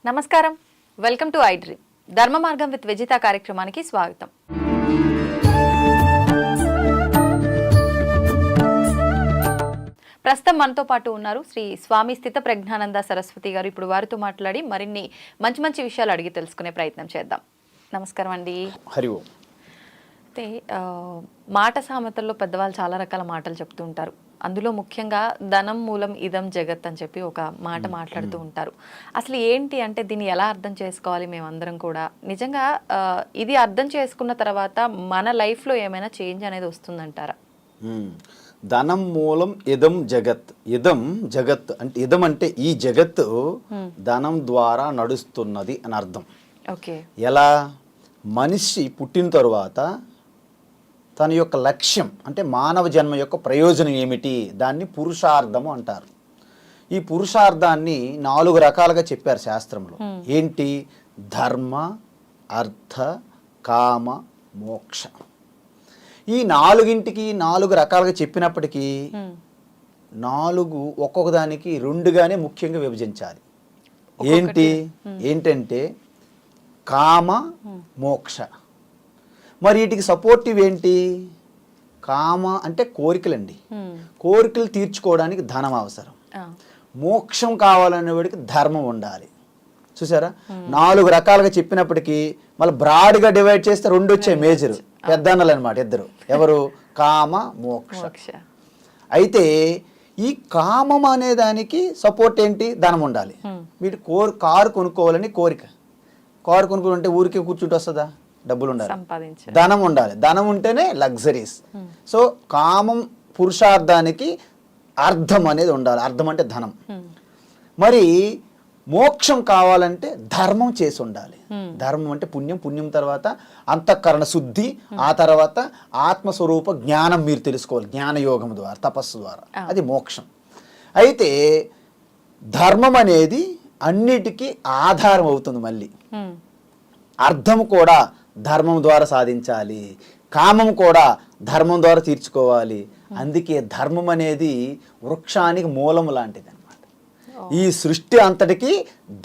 నమస్కారం, welcome to I dream. ధర్మ మార్గం విత్ విజిత కార్యక్రమానికి స్వాగతం. ప్రస్తుతం మనతో పాటు ఉన్నారు శ్రీ స్వామి స్థిత ప్రజ్ఞానంద సరస్వతి గారు. ఇప్పుడు వారితో మాట్లాడి మరిన్ని మంచి మంచి విషయాలు అడిగి తెలుసుకునే ప్రయత్నం చేద్దాం. నమస్కారం అండి. హరి ఓం. అయితే మాట సామెతల్లో పెద్దవాళ్ళు చాలా రకాల మాటలు చెప్తూ ఉంటారు. అందులో ముఖ్యంగా ధనం మూలం ఇదం జగత్ అని చెప్పి ఒక మాట మాట్లాడుతూ ఉంటారు. అసలు ఏంటి అంటే దీన్ని ఎలా అర్థం చేసుకోవాలి మేమందరం కూడా? నిజంగా ఇది అర్థం చేసుకున్న తర్వాత మన లైఫ్లో ఏమైనా చేంజ్ అనేది వస్తుందంటారా? ధనం మూలం ఇదం జగత్. ఇదం జగత్ అంటే ఇదం అంటే ఈ జగత్తు ధనం ద్వారా నడుస్తున్నది అని అర్థం. ఓకే. ఎలా? మనిషి పుట్టిన తరువాత తన యొక్క లక్ష్యం అంటే మానవ జన్మ యొక్క ప్రయోజనం ఏమిటి, దాన్ని పురుషార్థము అంటారు. ఈ పురుషార్థాన్ని 4 రకాలుగా చెప్పారు శాస్త్రంలో. ఏంటి? ధర్మ, అర్థ, కామ, మోక్ష. ఈ 4ంటికి 4 రకాలుగా చెప్పినప్పటికీ 4 ఒక్కొక్క దానికి 2గానే ముఖ్యంగా విభజించాలి. ఏంటంటే కామ, మోక్ష. మరి వీటికి సపోర్టివ్ ఏంటి? కామ అంటే కోరికలండి. కోరికలు తీర్చుకోవడానికి ధనం అవసరం. మోక్షం కావాలనేవాడికి ధర్మం ఉండాలి. చూసారా? 4 రకాలుగా చెప్పినప్పటికీ మళ్ళీ బ్రాడ్గా డివైడ్ చేస్తే 2 వచ్చాయి మేజర్ పెద్దన్నలు అనమాట ఇద్దరు. ఎవరు? కామ, మోక్ష. అయితే ఈ కామం అనే దానికి సపోర్ట్ ఏంటి? ధనం ఉండాలి. వీటి కారు కొనుక్కోవాలని కోరిక. కారు కొనుక్కోవాలంటే ఊరికే కూర్చుంటూ వస్తుందా? డబ్బులు ఉండాలి, ధనం ఉండాలి. ధనం ఉంటేనే లగ్జరీస్. సో కామం పురుషార్థానికి అర్థం అనేది ఉండాలి. అర్థం అంటే ధనం. మరి మోక్షం కావాలంటే ధర్మం చేసి ఉండాలి. ధర్మం అంటే పుణ్యం. పుణ్యం తర్వాత అంతఃకరణ శుద్ధి, ఆ తర్వాత ఆత్మస్వరూప జ్ఞానం మీరు తెలుసుకోవాలి జ్ఞానయోగం ద్వారా, తపస్సు ద్వారా. అది మోక్షం. అయితే ధర్మం అనేది అన్నిటికీ ఆధారం అవుతుంది. మళ్ళీ అర్థం కూడా ధర్మం ద్వారా సాధించాలి, కామం కూడా ధర్మం ద్వారా తీర్చుకోవాలి. అందుకే ధర్మం అనేది వృక్షానికి మూలం లాంటిది అనమాట. ఈ సృష్టి అంతటికి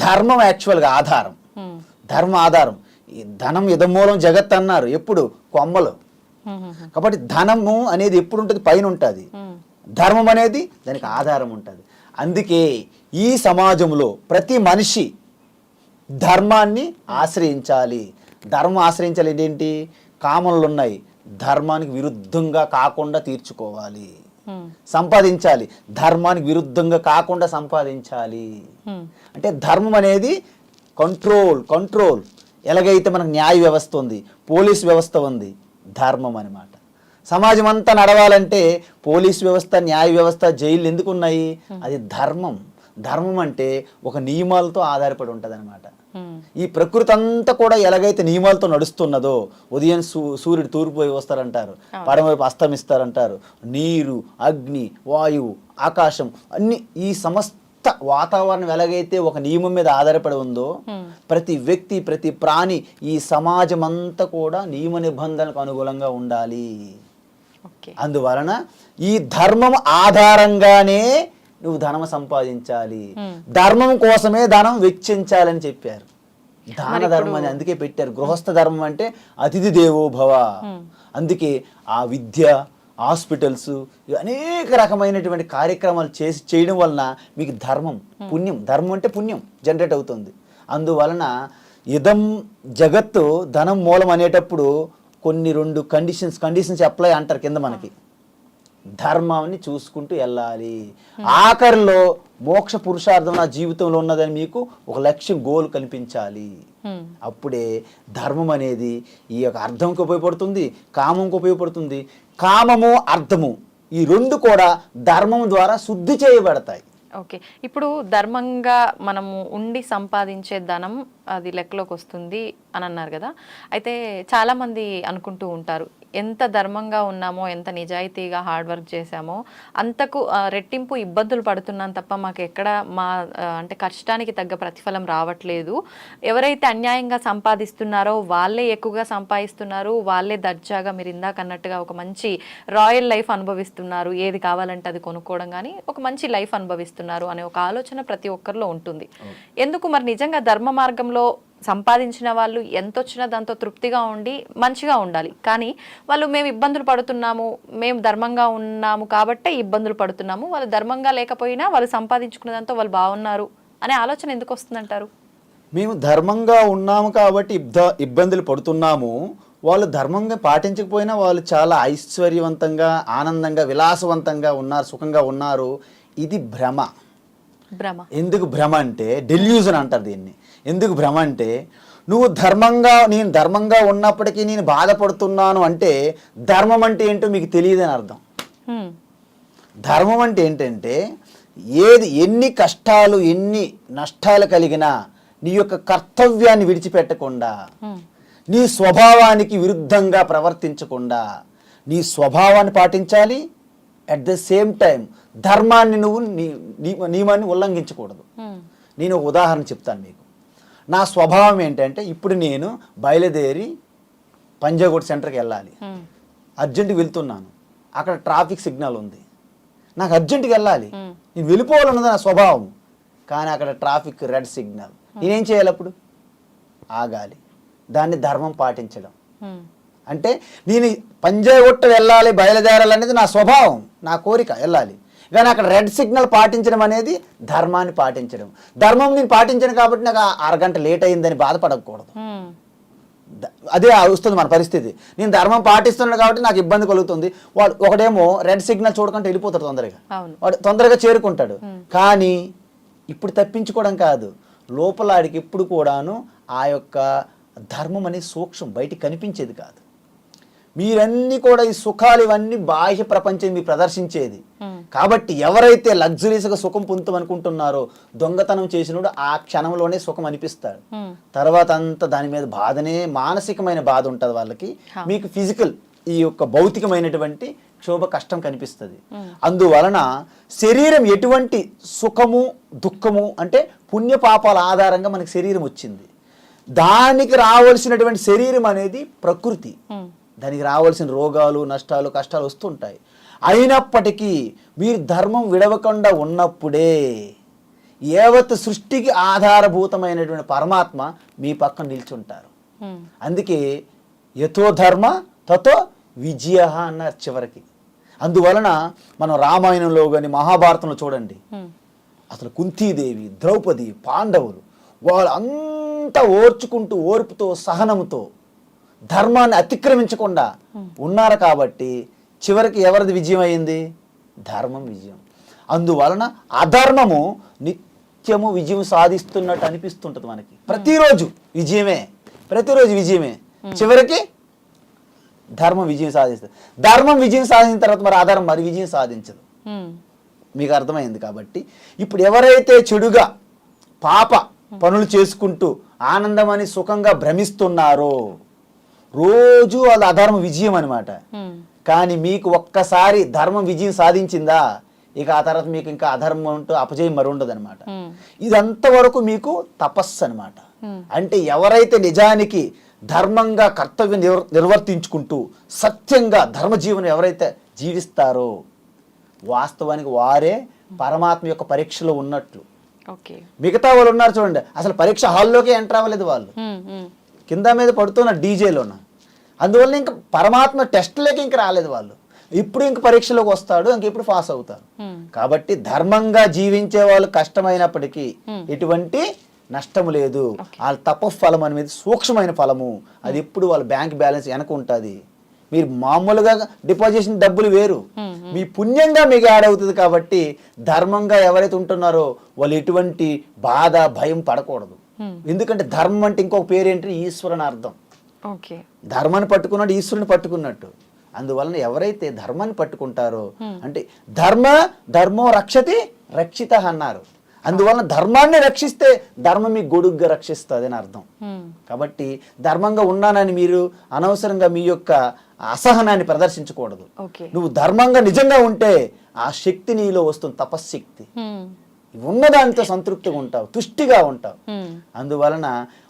ధర్మం యాక్చువల్గా ఆధారం. ధర్మ ఆధారం. ఈ ధనం ఇదమూలం జగత్ అన్నారు. ఎప్పుడు? కొమ్మలు. కాబట్టి ధనము అనేది ఎప్పుడు ఉంటుంది? పైన ఉంటుంది. ధర్మం అనేది దానికి ఆధారం ఉంటుంది. అందుకే ఈ సమాజంలో ప్రతి మనిషి ధర్మాన్ని ఆశ్రయించాలి. ధర్మం ఆశ్రయించాలి ఏంటి? కామనలు ఉన్నాయి, ధర్మానికి విరుద్ధంగా కాకుండా తీర్చుకోవాలి. సంపాదించాలి, ధర్మానికి విరుద్ధంగా కాకుండా సంపాదించాలి. అంటే ధర్మం అనేది కంట్రోల్. ఎలాగైతే మనకు న్యాయ వ్యవస్థ ఉంది, పోలీస్ వ్యవస్థ ఉంది, ధర్మం అన్నమాట. సమాజం అంతా నడవాలంటే పోలీస్ వ్యవస్థ, న్యాయ వ్యవస్థ, జైలు ఎందుకు ఉన్నాయి? అది ధర్మం. ధర్మం అంటే ఒక నియమాలతో ఆధారపడి ఉంటుంది అనమాట. ఈ ప్రకృతి అంతా కూడా ఎలాగైతే నియమాలతో నడుస్తున్నదో, ఉదయం సూర్యుడు తూర్పు వైపు వస్తారంటారు, పడమవైపు అస్తమిస్తారంటారు, నీరు, అగ్ని, వాయువు, ఆకాశం అన్ని ఈ సమస్త వాతావరణం ఎలాగైతే ఒక నియమం మీద ఆధారపడి ఉందో, ప్రతి వ్యక్తి, ప్రతి ప్రాణి, ఈ సమాజం అంతా కూడా నియమ నిబంధనలకు అనుగుణంగా ఉండాలి. అందువలన ఈ ధర్మం ఆధారంగానే నువ్వు ధనం సంపాదించాలి. ధర్మం కోసమే ధనం వెచ్చించాలని చెప్పారు. దాన ధర్మం అని అందుకే పెట్టారు. గృహస్థ ధర్మం అంటే అతిథి దేవో భవ. అందుకే ఆ విద్య, హాస్పిటల్స్, అనేక రకమైనటువంటి కార్యక్రమాలు చేయడం వలన మీకు ధర్మం, పుణ్యం, ధర్మం అంటే పుణ్యం జనరేట్ అవుతుంది. అందువలన ఇదం జగత్తు ధనం మూలం అనేటప్పుడు కొన్ని 2 కండిషన్స్ అప్లై అంటారు కింద మనకి. ధర్మాన్ని చూసుకుంటూ వెళ్ళాలి. ఆఖరిలో మోక్ష పురుషార్థం నా జీవితంలో ఉన్నదని మీకు ఒక లక్ష్యం, గోల్ కనిపించాలి. అప్పుడే ధర్మం అనేది ఈ యొక్క అర్థంకి ఉపయోగపడుతుంది, కామంకి ఉపయోగపడుతుంది. కామము, అర్థము ఈ 2 కూడా ధర్మం ద్వారా శుద్ధి చేయబడతాయి. ఓకే. ఇప్పుడు ధర్మంగా మనము ఉండి సంపాదించే ధనం అది లెక్కలోకి వస్తుంది అని అన్నారు కదా. అయితే చాలామంది అనుకుంటూ ఉంటారు, ఎంత ధర్మంగా ఉన్నామో, ఎంత నిజాయితీగా హార్డ్ వర్క్ చేశామో అంతకు రెట్టింపు ఇబ్బందులు పడుతున్నాం తప్ప మాకు ఎక్కడ మా అంటే కష్టానికి తగ్గ ప్రతిఫలం రావట్లేదు. ఎవరైతే అన్యాయంగా సంపాదిస్తున్నారో వాళ్ళే ఎక్కువగా సంపాదిస్తున్నారు, వాళ్ళే దర్జాగా మీరు ఇందాక అన్నట్టుగా ఒక మంచి రాయల్ లైఫ్ అనుభవిస్తున్నారు, ఏది కావాలంటే అది కొనుక్కోవడం కానీ ఒక మంచి లైఫ్ అనుభవిస్తున్నారు అనే ఒక ఆలోచన ప్రతి ఒక్కరిలో ఉంటుంది. ఎందుకు మరి నిజంగా ధర్మ మార్గంలో సంపాదించిన వాళ్ళు ఎంత వచ్చినా దాంతో తృప్తిగా ఉండి మంచిగా ఉండాలి, కానీ వాళ్ళు మేము ఇబ్బందులు పడుతున్నాము, మేము ధర్మంగా ఉన్నాము కాబట్టే ఇబ్బందులు పడుతున్నాము, వాళ్ళు ధర్మంగా లేకపోయినా వాళ్ళు సంపాదించుకున్న దాంతో వాళ్ళు బాగున్నారు అనే ఆలోచన ఎందుకు వస్తుందంటారు? మేము ధర్మంగా ఉన్నాము కాబట్టి ఇబ్బందులు పడుతున్నాము, వాళ్ళు ధర్మంగా పాటించకపోయినా వాళ్ళు చాలా ఐశ్వర్యవంతంగా ఆనందంగా విలాసవంతంగా ఉన్నారు, సుఖంగా ఉన్నారు. ఇది భ్రమ. ఎందుకు భ్రమ అంటే డెల్యూజన్ అంటారు దీన్ని. ఎందుకు భ్రమ అంటే నేను ధర్మంగా ఉన్నప్పటికీ నేను బాధపడుతున్నాను అంటే ధర్మం అంటే ఏంటో మీకు తెలియదని అర్థం. ధర్మం అంటే ఏంటంటే ఎన్ని కష్టాలు ఎన్ని నష్టాలు కలిగినా నీ యొక్క కర్తవ్యాన్ని విడిచిపెట్టకుండా, నీ స్వభావానికి విరుద్ధంగా ప్రవర్తించకుండా నీ స్వభావాన్ని పాటించాలి. అట్ ద సేమ్ టైం ధర్మాన్ని నువ్వు నియమాన్ని ఉల్లంఘించకూడదు. నేను ఒక ఉదాహరణ చెప్తాను మీకు. నా స్వభావం ఏంటంటే ఇప్పుడు నేను బయలుదేరి పంజాగుట్ సెంటర్కి వెళ్ళాలి, అర్జెంటుగా వెళ్తున్నాను, అక్కడ ట్రాఫిక్ సిగ్నల్ ఉంది, నాకు అర్జెంటుగా వెళ్ళాలి, నేను వెళ్ళిపోవాలన్నది నా స్వభావం, కానీ అక్కడ ట్రాఫిక్ రెడ్ సిగ్నల్. నేనేం చేయాలి? అప్పుడు ఆగాలి. దాన్ని ధర్మం పాటించడం అంటే నేను పంజాగుట్ట వెళ్ళాలి, బయలుదేరాలనేది నా స్వభావం, నా కోరిక, వెళ్ళాలి. కానీ అక్కడ రెడ్ సిగ్నల్ పాటించడం అనేది ధర్మాన్ని పాటించడం. ధర్మం నేను పాటించను కాబట్టి నాకు అరగంట లేట్ అయిందని బాధపడకూడదు. అదే వస్తుంది మన పరిస్థితి. నేను ధర్మం పాటిస్తున్నాను కాబట్టి నాకు ఇబ్బంది కలుగుతుంది. వాడు ఒకడేమో రెడ్ సిగ్నల్ చూడకుండా వెళ్ళిపోతాడు తొందరగా, వాడు తొందరగా చేరుకుంటాడు. కానీ ఇప్పుడు తప్పించుకోవడం కాదు, లోపలాడికి ఎప్పుడు కూడాను ఆ యొక్క ధర్మం అనేది సూక్ష్మం, బయటికి కనిపించేది కాదు. మీరన్నీ కూడా ఈ సుఖాలు ఇవన్నీ బాహ్య ప్రపంచం మీరు ప్రదర్శించేది. కాబట్టి ఎవరైతే లగ్జరీస్గా సుఖం పొందుతాం అనుకుంటున్నారో దొంగతనం చేసినప్పుడు ఆ క్షణంలోనే సుఖం అనిపిస్తాడు. తర్వాత అంతా దాని మీద బాధనే, మానసికమైన బాధ ఉంటుంది వాళ్ళకి. మీకు ఫిజికల్ ఈ యొక్క భౌతికమైనటువంటి క్షోభ కష్టం కనిపిస్తుంది. అందువలన శరీరం ఎటువంటి సుఖము దుఃఖము అంటే పుణ్యపాపాల ఆధారంగా మనకి శరీరం వచ్చింది. దానికి రావాల్సినటువంటి శరీరం అనేది ప్రకృతి, దానికి రావాల్సిన రోగాలు నష్టాలు కష్టాలు వస్తుంటాయి. అయినప్పటికీ మీరు ధర్మం విడవకుండా ఉన్నప్పుడే యావత్ సృష్టికి ఆధారభూతమైనటువంటి పరమాత్మ మీ పక్కన నిల్చుంటారు. అందుకే యథో ధర్మ తతో విజయ అన్నారు చివరికి. అందువలన మనం రామాయణంలో కానీ మహాభారతంలో చూడండి, అసలు కుంతీదేవి, ద్రౌపది, పాండవులు వాళ్ళంతా ఓర్చుకుంటూ ఓర్పుతో సహనంతో ధర్మాన్ని అతిక్రమించకుండా ఉన్నారు. కాబట్టి చివరికి ఎవరిది విజయం అయింది? ధర్మం విజయం. అందువలన అధర్మము నిత్యము విజయం సాధిస్తున్నట్టు అనిపిస్తుంటుంది మనకి. ప్రతిరోజు విజయమే, ప్రతిరోజు విజయమే. చివరికి ధర్మం విజయం సాధిస్తుంది. ధర్మం విజయం సాధించిన తర్వాత మరి అధర్మం మరి విజయం సాధించదు. మీకు అర్థమైంది. కాబట్టి ఇప్పుడు ఎవరైతే చెడుగా పాప పనులు చేసుకుంటూ ఆనందమని సుఖంగా భ్రమిస్తున్నారో రోజు వాళ్ళ అధర్మ విజయం అనమాట. కానీ మీకు ఒక్కసారి ధర్మం విజయం సాధించిందా ఇక ఆ తర్వాత మీకు ఇంకా అధర్మం అంటూ అపజయం మరి ఉండదు అనమాట. ఇదంతవరకు మీకు తపస్సు అనమాట. అంటే ఎవరైతే నిజానికి ధర్మంగా కర్తవ్యం నిర్వర్తించుకుంటూ సత్యంగా ధర్మజీవనం ఎవరైతే జీవిస్తారో వాస్తవానికి వారే పరమాత్మ యొక్క పరీక్షలో ఉన్నట్లు. మిగతా వాళ్ళు ఉన్నారు చూడండి, అసలు పరీక్ష హాల్లోకి ఎంటర్ అవ్వలేదు, వాళ్ళు కింద మీద పడుతున్న డీజేలోన. అందువల్ల ఇంకా పరమాత్మ టెస్ట్లోకి ఇంక రాలేదు వాళ్ళు. ఇప్పుడు ఇంక పరీక్షలోకి వస్తాడు, ఇంకెప్పుడు పాస్ అవుతారు. కాబట్టి ధర్మంగా జీవించే వాళ్ళు కష్టమైనప్పటికీ ఎటువంటి నష్టము లేదు. వాళ్ళ తపఫలం అనేది సూక్ష్మమైన ఫలము, అది ఎప్పుడు వాళ్ళ బ్యాంక్ బ్యాలెన్స్ వెనక ఉంటుంది. మీరు మామూలుగా డిపాజిట్ చేసిన డబ్బులు వేరు, మీ పుణ్యంగా మీకు యాడ్ అవుతుంది. కాబట్టి ధర్మంగా ఎవరైతే ఉంటున్నారో వాళ్ళు ఎటువంటి బాధ భయం పడకూడదు. ఎందుకంటే ధర్మం అంటే ఇంకొక పేరు ఏంటంటే ఈశ్వరుని అర్థం. ధర్మాన్ని పట్టుకున్నట్టు ఈశ్వరుని పట్టుకున్నట్టు. అందువలన ఎవరైతే ధర్మాన్ని పట్టుకుంటారో అంటే ధర్మో రక్షతి రక్షిత అన్నారు. అందువలన ధర్మాన్ని రక్షిస్తే ధర్మం మీ గొడుగ్గా రక్షిస్తుంది అని అర్థం. కాబట్టి ధర్మంగా ఉన్నానని మీరు అనవసరంగా మీ యొక్క అసహనాన్ని ప్రదర్శించకూడదు. ఓకే. నువ్వు ధర్మంగా నిజంగా ఉంటే ఆ శక్తి నీలో వస్తుంది, తపశ్శక్తి. ఉన్నదానితో సంతృప్తిగా ఉంటావు, తుష్టిగా ఉంటావు. అందువలన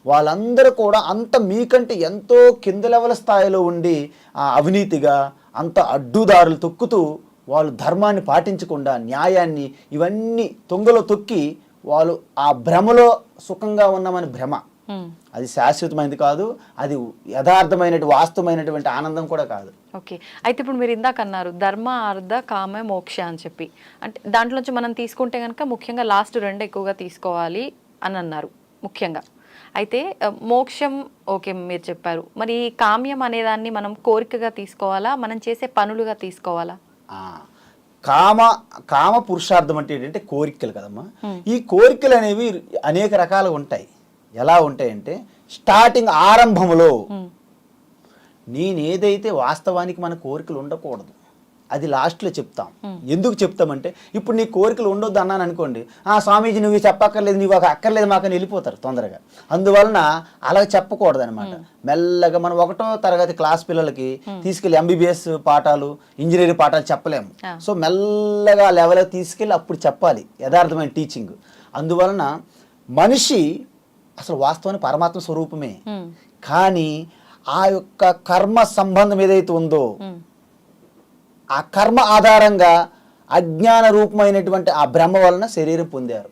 వాళ్ళందరూ కూడా అంత మీకంటే ఎంతో కింద లెవెల్ స్థాయిలో ఉండి ఆ అవినీతిగా అంత అడ్డుదారులు తొక్కుతూ వాళ్ళు ధర్మాన్ని పాటించకుండా న్యాయాన్ని ఇవన్నీ తొంగలో తొక్కి వాళ్ళు ఆ భ్రమలో సుఖంగా ఉన్నామని భ్రమ. అది శాశ్వతమైనది కాదు, అది యథార్థమైనటువంటి వాస్తవమైనటువంటి ఆనందం కూడా కాదు. ఓకే. అయితే ఇప్పుడు మీరు ఇందాక అన్నారు ధర్మ అర్థ కామ మోక్ష అని చెప్పి, అంటే దాంట్లోంచి మనం తీసుకుంటే కనుక ముఖ్యంగా లాస్ట్ 2 ఎక్కువగా తీసుకోవాలి అని అన్నారు ముఖ్యంగా. అయితే మోక్షం ఓకే మీరు చెప్పారు, మరి ఈ కామ్యం అనేదాన్ని మనం కోరికగా తీసుకోవాలా, మనం చేసే పనులుగా తీసుకోవాలా? కామ పురుషార్థం అంటే ఏంటంటే కోరికలు కదమ్మా. ఈ కోరికలు అనేవి అనేక రకాలుగా ఉంటాయి. ఎలా ఉంటాయంటే స్టార్టింగ్ ఆరంభంలో నేనేదైతే వాస్తవానికి మన కోరికలు ఉండకూడదు అది లాస్ట్లో చెప్తాం. ఎందుకు చెప్తామంటే ఇప్పుడు నీ కోరికలు ఉండొద్దు అన్నాను అనుకోండి, స్వామీజీ నువ్వు చెప్పక్కర్లేదు, నువ్వు అక్కర్లేదు మాకని వెళ్ళిపోతారు తొందరగా. అందువలన అలా చెప్పకూడదు అనమాట. మెల్లగా మనం 1వ తరగతి క్లాస్ పిల్లలకి తీసుకెళ్ళి MBBS పాఠాలు, ఇంజనీరింగ్ పాఠాలు చెప్పలేము. సో మెల్లగా లెవెల్ తీసుకెళ్ళి అప్పుడు చెప్పాలి యథార్థమైన టీచింగ్. అందువలన మనిషి అసలు వాస్తవానికి పరమాత్మ స్వరూపమే, కానీ ఆ యొక్క కర్మ సంబంధం ఏదైతే ఉందో ఆ కర్మ ఆధారంగా అజ్ఞాన రూపమైనటువంటి ఆ బ్రహ్మ వలన శరీరం పొందారు.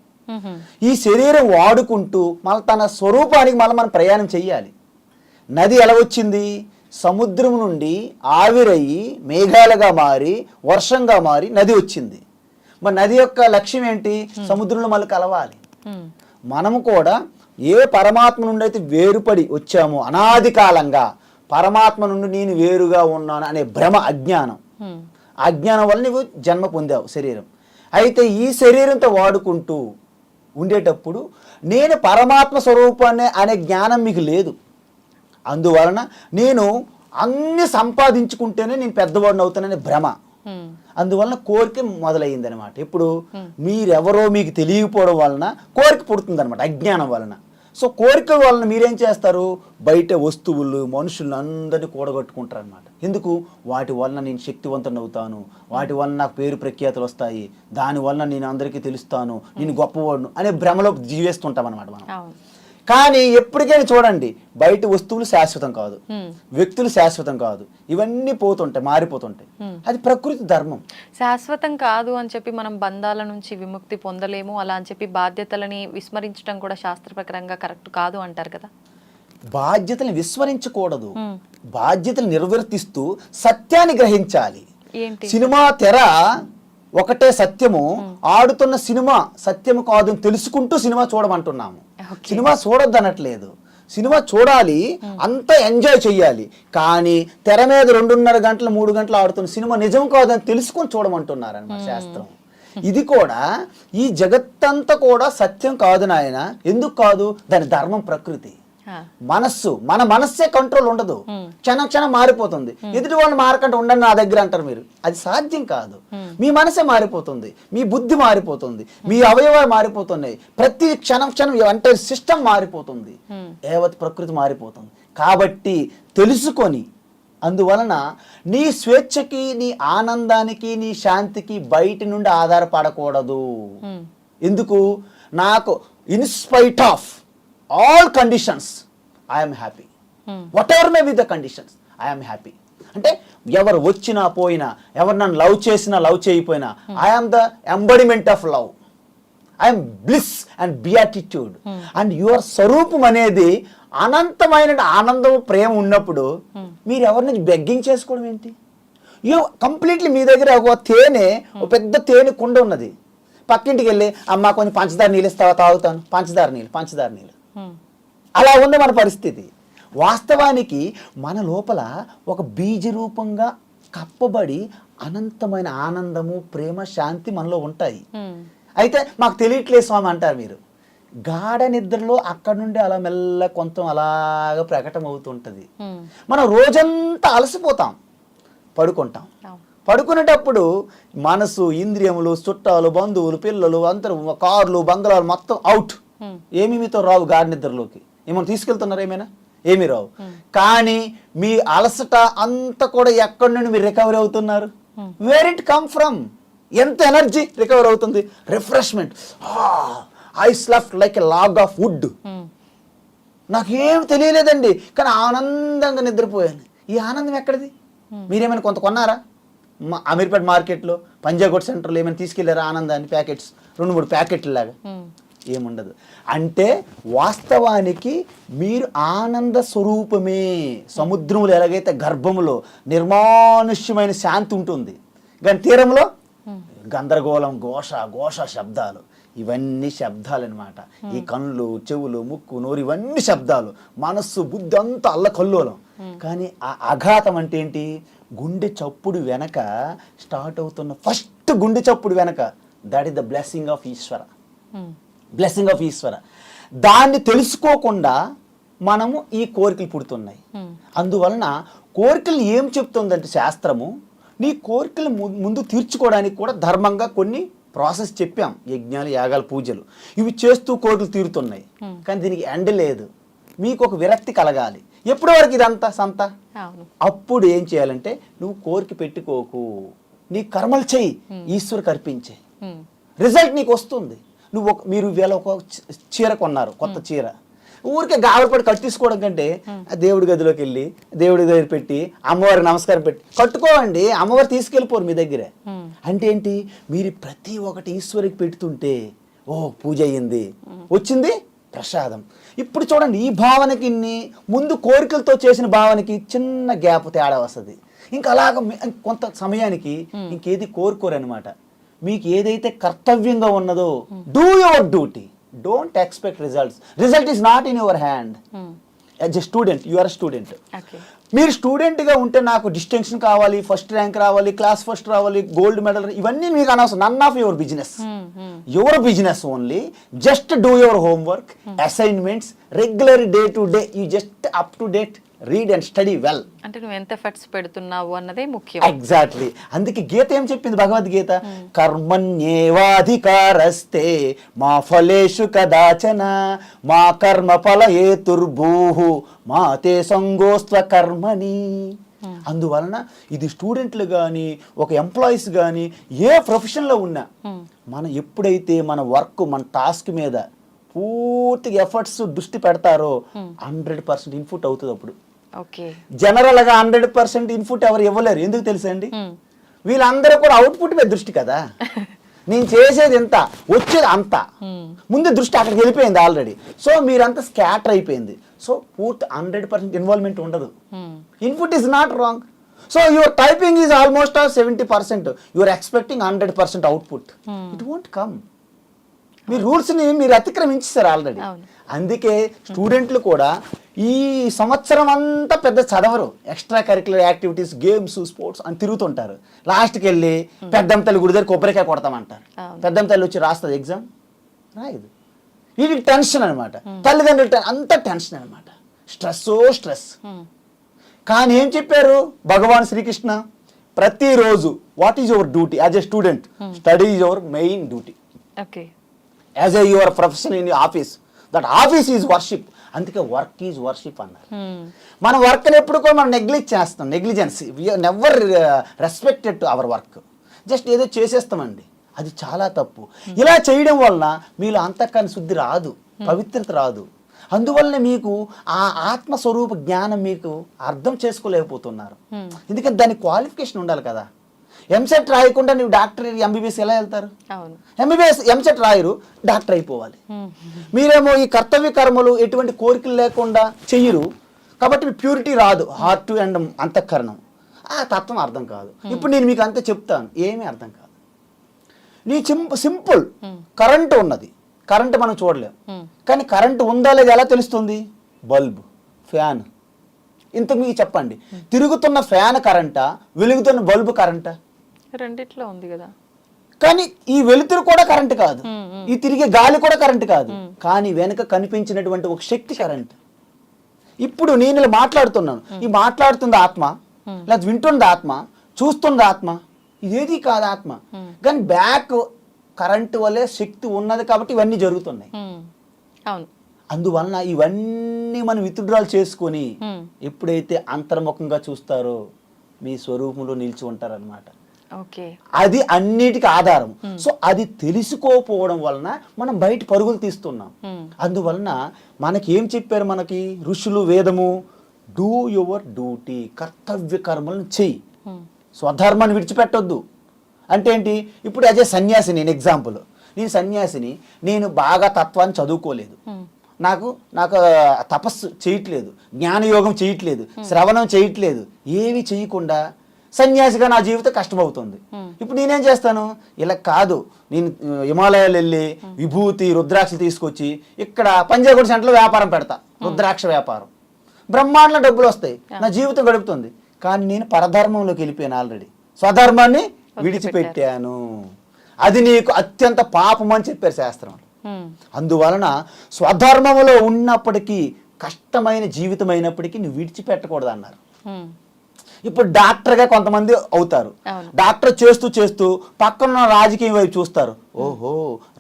ఈ శరీరం వాడుకుంటూ మళ్ళీ తన స్వరూపానికి మళ్ళీ మనం ప్రయాణం చెయ్యాలి. నది ఎలా వచ్చింది? సముద్రం నుండి ఆవిరయ్యి మేఘాలుగా మారి వర్షంగా మారి నది వచ్చింది. మరి నది యొక్క లక్ష్యం ఏంటి? సముద్రంలో మళ్ళీ కలవాలి. మనము కూడా ఏ పరమాత్మ నుండి అయితే వేరుపడి వచ్చామో అనాది కాలంగా పరమాత్మ నుండి నేను వేరుగా ఉన్నాను అనే భ్రమ, అజ్ఞానం, అజ్ఞానం వల్ల నువ్వు జన్మ పొందావు శరీరం. అయితే ఈ శరీరంతో వాడుకుంటూ ఉండేటప్పుడు నేను పరమాత్మ స్వరూపాన్ని అనే జ్ఞానం మీకు లేదు. అందువలన నేను అన్ని సంపాదించుకుంటేనే నేను పెద్దవాడిని అవుతాననే భ్రమ. అందువలన కోరిక మొదలయ్యింది అనమాట. ఇప్పుడు మీరెవరో మీకు తెలియకపోవడం వలన కోరిక పుడుతుంది అనమాట, అజ్ఞానం వలన. సో కోరికల వలన మీరేం చేస్తారు? బయట వస్తువులు, మనుషులను అందరినీ కూడగట్టుకుంటారు అనమాట. ఎందుకు? వాటి వలన నేను శక్తివంతుని అవుతాను, వాటి వలన నాకు పేరు ప్రఖ్యాతులు వస్తాయి, దానివల్ల నేను అందరికీ తెలుస్తాను, నేను గొప్పవాడును అనే భ్రమలో జీవిస్తుంటాం అనమాట మనం. కానీ ఎప్పటికైనా చూడండి, బయట వస్తువులు శాశ్వతం కాదు, వ్యక్తులు శాశ్వతం కాదు, ఇవన్నీ పోతుంటాయి, మారిపోతుంటాయి. అది ప్రకృతి ధర్మం. శాశ్వతం కాదు అని చెప్పి మనం బంధాల నుంచి విముక్తి పొందలేము, అలా అని చెప్పి బాధ్యతలని విస్మరించడం కూడా శాస్త్ర ప్రకారంగా కరెక్ట్ కాదు అంటారు కదా. బాధ్యతలను విస్మరించకూడదు, బాధ్యతలు నిర్వర్తిస్తూ సత్యాన్ని గ్రహించాలి. సినిమా తెర ఒకటే సత్యము, ఆడుతున్న సినిమా సత్యము కాదు తెలుసుకుంటూ సినిమా చూడమంటున్నాము. సినిమా చూడొద్దు అనట్లేదు, సినిమా చూడాలి, అంతా ఎంజాయ్ చెయ్యాలి. కానీ తెర మీద 2.5 గంటలు 3 గంటలు ఆడుతున్న సినిమా నిజం కాదని తెలుసుకొని చూడమంటున్నారు అన్నమాట శాస్త్రం. ఇది కూడా ఈ జగత్తంతా కూడా సత్యం కాదు నాయన. ఎందుకు కాదు? దాని ధర్మం ప్రకృతి. మనస్సు, మన మనస్సే కంట్రోల్ ఉండదు, క్షణం క్షణం మారిపోతుంది. ఎదుటి వాళ్ళు మారకంటే ఉండండి నా దగ్గర అంటారు మీరు, అది సాధ్యం కాదు. మీ మనసే మారిపోతుంది, మీ బుద్ధి మారిపోతుంది, మీ అవయవాలు మారిపోతున్నాయి, ప్రతి క్షణం క్షణం అంటే సిస్టమ్ మారిపోతుంది, యావత్ ప్రకృతి మారిపోతుంది. కాబట్టి తెలుసుకొని, అందువలన నీ స్వేచ్ఛకి, నీ ఆనందానికి, నీ శాంతికి బయటి నుండి ఆధారపడకూడదు. ఎందుకు? నాకు in spite of all conditions I am happy, whatever may be the conditions I am happy. అంటే ఎవరు వచ్చినా పోయినా, ఎవరు నన్ను లవ్ చేసినా లవ్ చేయకపోయినా, I am the embodiment of love, I am bliss and beatitude. And your స్వరూపం అనేది అనంతమైన ఆనందం, ప్రేమ ఉన్నప్పుడు మీరు ఎవరి నుంచి బెగ్గింగ్ చేసుకోవడం ఏంటి? కంప్లీట్లీ మీ దగ్గర ఒక తేనె, ఒక పెద్ద తేనె కుండ ఉన్నది, పక్కింటికి వెళ్ళి అమ్మ కొంచెం పంచదార నీళ్ళు ఇస్తావా, తాగుతాను, పంచదార నీళ్ళు. అలా ఉంది మన పరిస్థితి. వాస్తవానికి మన లోపల ఒక బీజ రూపంగా కప్పబడి అనంతమైన ఆనందము, ప్రేమ, శాంతి మనలో ఉంటాయి. అయితే మాకు తెలియట్లేదు స్వామి అంటారు మీరు. గాఢ నిద్రలో అక్కడ నుండి అలా మెల్ల కొంత అలాగ ప్రకటన అవుతుంటది. మనం రోజంతా అలసిపోతాం, పడుకుంటాం. పడుకునేటప్పుడు మనసు, ఇంద్రియములు, చుట్టాలు, బంధువులు, పిల్లలు అందరూ, కార్లు, బంగ్లాలు మొత్తం అవుట్. ఏమి మీతో రావు గాఢ నిద్రలోకి. ఏమైనా తీసుకెళ్తున్నారు? ఏమైనా ఏమి రావు. కానీ మీ అలసట అంతా కూడా ఎక్కడి నుండి మీరు రికవర్ అవుతున్నారు? Where it come from? ఎంత ఎనర్జీ రికవర్ అవుతుంది? Refreshment. I slept like a log of wood. నాకేం తెలియలేదండి, కానీ ఆనందంగా నిద్రపోయాను. ఈ ఆనందం ఎక్కడిది? మీరేమైనా కొంత కొన్నారా? అమీర్పేట మార్కెట్లో, పంజాగోడ్ సెంటర్లో ఏమైనా తీసుకెళ్లారా ఆనందాన్ని? ప్యాకెట్స్ 2-3 ప్యాకెట్లు లాగా ఏముండదు. అంటే వాస్తవానికి మీరు ఆనంద స్వరూపమే. సముద్రంలో ఎలాగైతే గర్భంలో నిర్మానుష్యమైన శాంతి ఉంటుంది, కానీ తీరంలో గందరగోళం, ఘోష శబ్దాలు. ఇవన్నీ శబ్దాలు అనమాట. ఈ కళ్ళు, చెవులు, ముక్కు, నోరు ఇవన్నీ శబ్దాలు. మనస్సు, బుద్ధి అంతా అల్లకల్లోలం. కానీ ఆ అఘాతం అంటే ఏంటి? గుండె చప్పుడు వెనక స్టార్ట్ అవుతున్న ఫస్ట్ గుండె చప్పుడు వెనక, that is the blessing of Ishwara. Blessing of Ishwara. దాన్ని తెలుసుకోకుండా మనము ఈ కోరికలు పుడుతున్నాయి. అందువలన కోరికలు ఏం చెప్తుందంటే శాస్త్రము, నీ కోరికలు ముందు తీర్చుకోవడానికి కూడా ధర్మంగా కొన్ని ప్రాసెస్ చెప్పాం. యజ్ఞాలు, యాగాలు, పూజలు ఇవి చేస్తూ కోరికలు తీరుతున్నాయి. కానీ దీనికి ఎండ్ లేదు. మీకు ఒక విరక్తి కలగాలి. ఎప్పటి వరకు ఇదంతా సంత? అప్పుడు ఏం చేయాలంటే, నువ్వు కోరిక పెట్టుకోకు, నీ కర్మలు చెయ్యి, ఈశ్వరుకి అర్పించే, రిజల్ట్ నీకు వస్తుంది. మీరు ఇవాళ ఒక చీర కొన్నారు, కొత్త చీర. ఊరికే గాబరపడి కట్టేసుకోవడం కంటే దేవుడి గదిలోకి వెళ్ళి దేవుడి దగ్గర పెట్టి అమ్మవారికి నమస్కారం పెట్టి కట్టుకోవండి. అమ్మవారు తీసుకెళ్ళిపోరు మీ దగ్గరే. అంటే ఏంటి? మీరు ప్రతి ఒక్కటి ఈశ్వరికి పెడుతుంటే పూజ అయ్యింది, వచ్చింది ప్రసాదం. ఇప్పుడు చూడండి, ఈ భావనకి ముందు కోరికలతో చేసిన భావనకి చిన్న గ్యాప్, తేడా వస్తుంది. ఇంకా అలాగ కొంత సమయానికి ఇంకేది కోరుకోరు అనమాట. మీకు ఏదైతే కర్తవ్యంగా ఉన్నదో, do your duty, don't expect results. Result is not in your hand. As a student, you are a student. మీరు స్టూడెంట్గా ఉంటే నాకు డిస్టింక్షన్ కావాలి, ఫస్ట్ ర్యాంక్ రావాలి, క్లాస్ ఫస్ట్ రావాలి, గోల్డ్ మెడల్, ఇవన్నీ మీకు అనవసరం. None of your business. Your business only just do your homework, assignments, regular day to day. You just up to date read and study well. అంటే నువ్వు ఎంత efforts పెడుతున్నావు అన్నదే ముఖ్యం. ఎగ్జాక్ట్లీ. అందుకే గీత ఏం చెప్పింది? భగవద్గీత, కర్మణ్యేవాధికారస్తే మా ఫలేషు కదాచన మా కర్మ ఫలయేతుర్భూః మా తే సంగోస్త్వ కర్మణి. అందువలన ఇది స్టూడెంట్లు కానీ, ఒక ఎంప్లాయీస్ కానీ, ఏ ప్రొఫెషన్లో ఉన్నా, మనం ఎప్పుడైతే మన వర్క్, మన టాస్క్ మీద పూర్తిగా ఎఫర్ట్స్ దృష్టి పెడతారో 100% ఇన్పుట్ అవుతుంది. అప్పుడు జనరల్గా 100% ఇన్పుట్ ఎవరు ఇవ్వలేరు. ఎందుకు తెలుసా అండి? వీళ్ళందరూ కూడా అవుట్పుట్ మీద దృష్టి కదా. నేను చేసేది ఎంత, వచ్చేది అంత. ముందు దృష్టి అక్కడికి వెళ్ళిపోయింది ఆల్రెడీ. సో మీరంతా స్కాటర్ అయిపోయింది. సో పూర్తి 100% ఇన్వాల్వ్మెంట్ ఉండదు. Input is not wrong. So your typing is almost 70%. Your expecting 100% output. It won't come. మీ రూల్స్ని మీరు అతిక్రమించారు ఆల్రెడీ. అందుకే స్టూడెంట్లు కూడా ఈ సంవత్సరం అంతా పెద్ద చదవరు. Extra curricular activities, games, sports అని తిరుగుతుంటారు. లాస్ట్కి వెళ్ళి పెద్దమ్మ తల్లి గుడి దగ్గర కొబ్బరికాయ కొడతామంటారు. పెద్దమ్మ తల్లి వచ్చి రాస్తుంది ఎగ్జామ్? రాయదు. వీటికి టెన్షన్ అనమాట. తల్లిదండ్రులు అంతా టెన్షన్ అనమాట. స్ట్రెస్. కానీ ఏం చెప్పారు భగవాన్ శ్రీకృష్ణ? ప్రతిరోజు what is your duty as a student? Study is your main duty. As a your profession in office, that office is worship. అందుకే వర్క్ ఈజ్ వర్షిప్ అన్నారు. మన వర్క్ని ఎప్పుడు కూడా మనం negligence. Never respected to our work. Just ఏదో చేసేస్తామండి, అది చాలా తప్పు. ఇలా చేయడం వలన మీలో అంతఃకరణ శుద్ధి రాదు, పవిత్రత రాదు. అందువల్ల మీకు ఆ ఆత్మస్వరూప జ్ఞానం మీకు అర్థం చేసుకోలేకపోతున్నారు. ఎందుకంటే దానికి క్వాలిఫికేషన్ ఉండాలి కదా. ఎంసెట్ రాయకుండా నువ్వు డాక్టర్, ఎంబీబీఎస్ ఎలా వెళ్తారు? ఎంబీబీఎస్ ఎంసెట్ రాయరు, డాక్టర్ అయిపోవాలి. మీరేమో ఈ కర్తవ్య కర్మలు ఎటువంటి కోరికలు లేకుండా చెయ్యరు, కాబట్టి ప్యూరిటీ రాదు. హార్ట్ అండ్ అంతఃకరణం, ఆ తత్వం అర్థం కాదు. ఇప్పుడు నేను మీకు అంతే చెప్తాను, ఏమీ అర్థం కాదు. నీ సింపుల్ కరెంటు ఉన్నది, కరెంటు మనం చూడలేము. కానీ కరెంటు ఉందా లేదా ఎలా తెలుస్తుంది? Bulb, fan. ఇంతకు మీకు చెప్పండి, తిరుగుతున్న ఫ్యాన్ కరెంటా, వెలుగుతున్న బల్బు కరెంటా? రెండిట్లో ఉంది కదా. కానీ ఈ వెలుతురు కూడా కరెంట్ కాదు, ఈ తిరిగే గాలి కూడా కరెంట్ కాదు. కానీ వెనుక కనిపించినటువంటి ఒక శక్తి కరెంట్. ఇప్పుడు నేను ఇలా మాట్లాడుతున్నాను, ఈ మాట్లాడుతుంది ఆత్మ, లేదా వింటుంది ఆత్మ, చూస్తుంది ఆత్మ, ఇదేది కాదు ఆత్మ. కానీ బ్యాక్ కరెంటు వల్లే శక్తి ఉన్నది కాబట్టి ఇవన్నీ జరుగుతున్నాయి. అవును. అందువలన ఇవన్నీ అవన్నీ మనం విత్డ్రాల్ చేసుకొని Hmm. ఎప్పుడైతే అంతర్ముఖంగా చూస్తారో మీ స్వరూపంలో నిలిచి ఉంటారన్నమాట. ఓకే. అది అన్నిటికీ ఆధారం. సో అది తెలుసుకోకపోవడం వలన మనం బయట పరుగులు తీస్తున్నాం. అందువలన మనకి ఏం చెప్పారు, మనకి ఋషులు వేదము, డూ యువర్ డ్యూటీ, కర్తవ్య కర్మలను చెయ్యి, స్వధర్మాన్ని విడిచిపెట్టొద్దు. అంటే ఏంటి, ఇప్పుడు అదే సన్యాసి, నేను ఎగ్జాంపుల్, నేను సన్యాసిని, నేను బాగా తత్వాన్ని చదువుకోలేదు, నాకు తపస్సు చేయట్లేదు, జ్ఞానయోగం చేయట్లేదు, శ్రవణం చేయట్లేదు, ఏవి చేయకుండా సన్యాసిగా నా జీవితం కష్టమవుతుంది. ఇప్పుడు నేనేం చేస్తాను, ఇలా కాదు, నేను హిమాలయాలు వెళ్ళి విభూతి రుద్రాక్ష తీసుకొచ్చి ఇక్కడ పంజాగుడి సెంటర్లో వ్యాపారం పెడతా, రుద్రాక్ష వ్యాపారం, బ్రహ్మాండ డబ్బులు వస్తాయి, నా జీవితం గడుపుతుంది. కానీ నేను పరధర్మంలోకి వెళ్ళిపోయాను, ఆల్రెడీ స్వధర్మాన్ని విడిచిపెట్టాను, అది నీకు అత్యంత పాపం అని చెప్పారు శాస్త్రం. అందువలన స్వధర్మంలో ఉన్నప్పటికీ కష్టమైన జీవితం అయినప్పటికీ నువ్వు విడిచిపెట్టకూడదు అన్నారు. ఇప్పుడు డాక్టర్గా కొంతమంది అవుతారు, డాక్టర్ చేస్తూ చేస్తూ పక్కన రాజకీయం వైపు చూస్తారు, ఓహో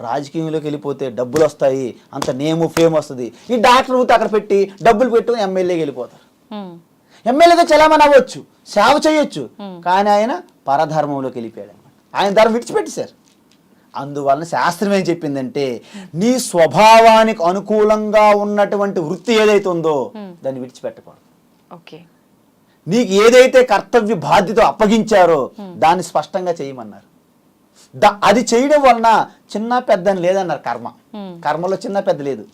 రాజకీయంలోకి వెళ్ళిపోతే డబ్బులు వస్తాయి, అంత నేము ఫేమ్ వస్తుంది, ఈ డాక్టర్ ఊతే అక్కడ పెట్టి డబ్బులు పెట్టుకుని ఎమ్మెల్యేకి వెళ్ళిపోతారు. ఎమ్మెల్యేగా చలామణి అవ్వచ్చు, సేవ చేయొచ్చు, కానీ ఆయన పరధర్మంలోకి వెళ్ళిపోయాడు అనమాట, ఆయన ధర్మం విడిచిపెట్టేశారు. అందువలన శాస్త్రం ఏం చెప్పిందంటే, నీ స్వభావానికి అనుకూలంగా ఉన్నటువంటి వృత్తి ఏదైతే ఉందో దాన్ని విడిచిపెట్టకూడదు. ఓకే. నీకు ఏదైతే కర్తవ్య బాధ్యత అప్పగించారో దాన్ని స్పష్టంగా చేయమన్నారు. అది చేయడం వలన చిన్న పెద్ద అని లేదన్నారు. కర్మలో చిన్న పెద్ద లేదు.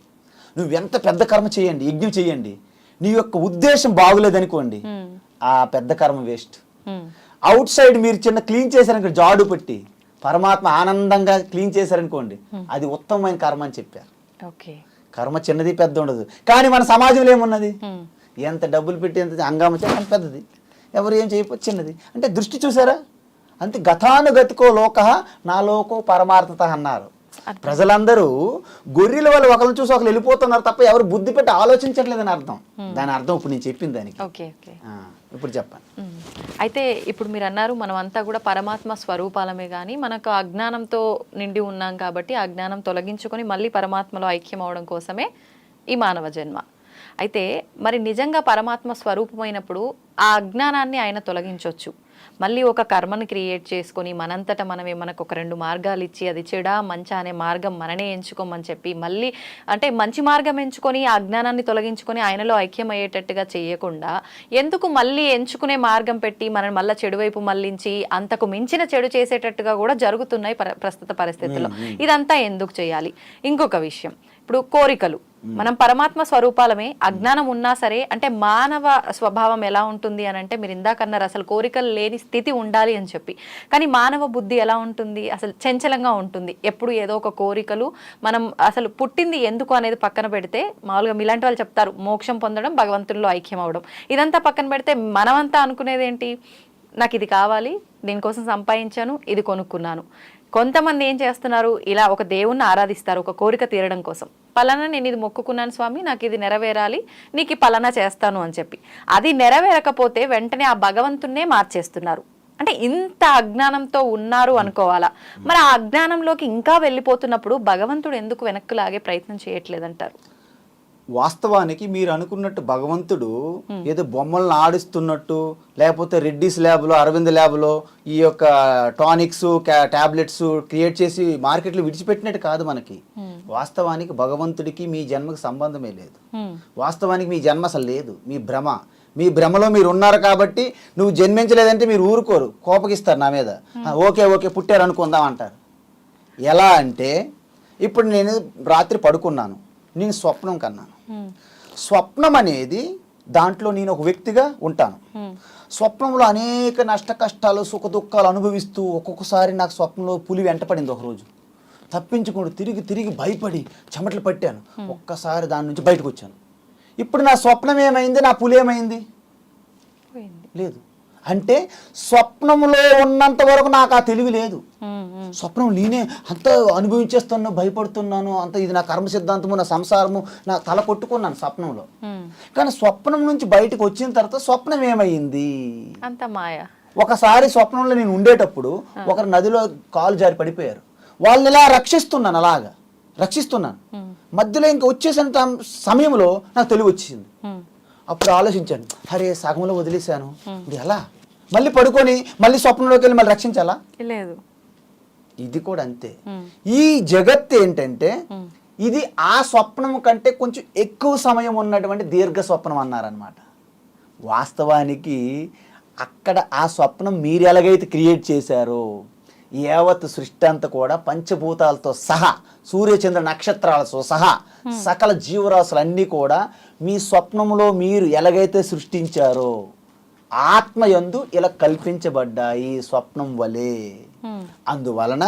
నువ్వు ఎంత పెద్ద కర్మ చేయండి, యజ్ఞం చేయండి, నీ యొక్క ఉద్దేశం బాగులేదనుకోండి, ఆ పెద్ద కర్మ వేస్ట్. అవుట్ సైడ్ మీరు చిన్న క్లీన్ చేశారనుకో, జాడు పెట్టి పరమాత్మ ఆనందంగా క్లీన్ చేశారనుకోండి, అది ఉత్తమమైన కర్మ అని చెప్పారు. కర్మ చిన్నది పెద్ద ఉండదు. కానీ మన సమాజంలో ఏమున్నది, ఎంత డబ్బులు పెట్టి ఎంత హంగామ చేయాలి పెద్దది, ఎవరు ఏం చేయకపోతే చిన్నది. అంటే దృష్టి చూసారా, అంతే. గతానుగతికో లోక నా లోకో పరమార్థత అన్నారు. ప్రజలందరూ గొర్రెల వల్ల ఒకరిని చూసి ఒకరు వెళ్ళిపోతున్నారు తప్ప ఎవరు బుద్ధి పెట్టి ఆలోచించట్లేదని అర్థం. దాని అర్థం ఇప్పుడు నేను చెప్పింది దానికి. ఇప్పుడు చెప్పండి. అయితే ఇప్పుడు మీరు అన్నారు, మనం అంతా కూడా పరమాత్మ స్వరూపాలమే, కానీ మనకు అజ్ఞానంతో నిండి ఉన్నాం కాబట్టి ఆ అజ్ఞానం తొలగించుకొని మళ్ళీ పరమాత్మలో ఐక్యం అవడం కోసమే ఈ మానవ జన్మ. అయితే మరి నిజంగా పరమాత్మ స్వరూపమైనప్పుడు ఆ అజ్ఞానాన్ని ఆయన తొలగించవచ్చు, మళ్ళీ ఒక కర్మను క్రియేట్ చేసుకొని మనంతటా మనమే మనకు ఒక 2 మార్గాలు ఇచ్చి అది చెడా మంచా అనే మార్గం మననే ఎంచుకోమని చెప్పి మళ్ళీ అంటే మంచి మార్గం ఎంచుకొని ఆ అజ్ఞానాన్ని తొలగించుకొని ఆయనలో ఐక్యం అయ్యేటట్టుగా చేయకుండా ఎందుకు మళ్ళీ ఎంచుకునే మార్గం పెట్టి మనం మళ్ళీ చెడు వైపు మళ్ళించి అంతకు మించిన చెడు చేసేటట్టుగా కూడా జరుగుతున్నాయి ప్రస్తుత పరిస్థితుల్లో. ఇదంతా ఎందుకు చేయాలి? ఇంకొక విషయం, ఇప్పుడు కోరికలు, మనం పరమాత్మ స్వరూపాలమే, అజ్ఞానం ఉన్నా సరే, అంటే మానవ స్వభావం ఎలా ఉంటుంది అని అంటే మీరు ఇందాక అన్నారు అసలు కోరికలు లేని స్థితి ఉండాలి అని చెప్పి, కానీ మానవ బుద్ధి ఎలా ఉంటుంది, అసలు చంచలంగా ఉంటుంది. ఎప్పుడు ఏదో ఒక కోరికలు, మనం అసలు పుట్టింది ఎందుకు అనేది పక్కన పెడితే, మామూలుగా మీలాంటి వాళ్ళు చెప్తారు మోక్షం పొందడం, భగవంతుల్లో ఐక్యం అవడం, ఇదంతా పక్కన పెడితే మనమంతా అనుకునేది ఏంటి, నాకు ఇది కావాలి, దీనికోసం సంపాదించాను, ఇది కొనుక్కున్నాను. కొంతమంది ఏం చేస్తున్నారు, ఇలా ఒక దేవుణ్ణి ఆరాధిస్తారు ఒక కోరిక తీరడం కోసం, పలానా నేను ఇది మొక్కుకున్నాను స్వామి, నాకు ఇది నెరవేరాలి, నీకు పలానా చేస్తాను అని చెప్పి, అది నెరవేరకపోతే వెంటనే ఆ భగవంతున్నే మార్చేస్తున్నారు. అంటే ఇంత అజ్ఞానంతో ఉన్నారు అనుకోవాలా? మరి ఆ అజ్ఞానంలోకి ఇంకా వెళ్ళిపోతున్నప్పుడు భగవంతుడు ఎందుకు వెనక్కి లాగే ప్రయత్నం చేయట్లేదంటారు? వాస్తవానికి మీరు అనుకున్నట్టు భగవంతుడు ఏదో బొమ్మలను ఆడిస్తున్నట్టు, లేకపోతే రెడ్డిస్ ల్యాబ్లో, అరవింద్ ల్యాబ్లో ఈ యొక్క టానిక్స్ టాబ్లెట్స్ క్రియేట్ చేసి మార్కెట్లో విడిచిపెట్టినట్టు కాదు. మనకి వాస్తవానికి భగవంతుడికి మీ జన్మకు సంబంధమే లేదు. వాస్తవానికి మీ జన్మ అసలు లేదు, మీ భ్రమ. మీ భ్రమలో మీరు ఉన్నారు కాబట్టి నువ్వు జన్మించలేదంటే మీరు ఊరుకోరు, కోపగిస్తారు నా మీద. ఓకే ఓకే పుట్టారు అనుకుందాం అంటారు. ఎలా అంటే, ఇప్పుడు నేను రాత్రి పడుకున్నాను, నేను స్వప్నం కన్నాను. స్వప్నం అనేది దాంట్లో నేను ఒక వ్యక్తిగా ఉంటాను. స్వప్నంలో అనేక నష్ట కష్టాలు సుఖ దుఃఖాలు అనుభవిస్తూ ఒక్కొక్కసారి నాకు స్వప్నంలో పులి వెంటపడింది. ఒకరోజు తప్పించుకుంటూ తిరిగి తిరిగి భయపడి చెమటలు పట్టాను. ఒక్కసారి దాని నుంచి బయటకు వచ్చాను. ఇప్పుడు నా స్వప్నం ఏమైంది, నా పులి ఏమైంది? లేదు. అంటే స్వప్నంలో ఉన్నంత వరకు నాకు ఆ తెలివి లేదు. స్వప్నం నేనే అంత అనుభవించేస్తున్నాను, భయపడుతున్నాను, అంత ఇది నా కర్మ సిద్ధాంతము, నా సంసారము, నా తల కొట్టుకున్నాను స్వప్నంలో. కానీ స్వప్నం నుంచి బయటకు వచ్చిన తర్వాత స్వప్నం ఏమైంది? అంత మాయ. ఒకసారి స్వప్నంలో నేను ఉండేటప్పుడు ఒకరు నదిలో కాలు జారి పడిపోయారు. వాళ్ళని ఇలా రక్షిస్తున్నాను, అలాగా రక్షిస్తున్నాను. మధ్యలో ఇంకా వచ్చేసిన సమయంలో నాకు తెలివి వచ్చింది. అప్పుడు ఆలోచించాను, అరే సగంలో వదిలేశాను, ఇది ఎలా మళ్ళీ పడుకొని మళ్ళీ స్వప్నంలోకి వెళ్ళి మళ్ళీ రక్షించాలా? లేదు. ఇది కూడా అంతే. ఈ జగత్ ఏంటంటే ఇది ఆ స్వప్నం కంటే కొంచెం ఎక్కువ సమయం ఉన్నటువంటి దీర్ఘ స్వప్నం అన్నారనమాట. వాస్తవానికి అక్కడ ఆ స్వప్నం మీరు ఎలాగైతే క్రియేట్ చేశారో యావత్ సృష్టి అంతా కూడా పంచభూతాలతో సహా సూర్యచంద్ర నక్షత్రాలతో సహా సకల జీవరాశులన్నీ కూడా మీ స్వప్నంలో మీరు ఎలాగైతే సృష్టించారో ఆత్మయందు ఇలా కల్పించబడ్డాయి స్వప్నం వలె. అందువలన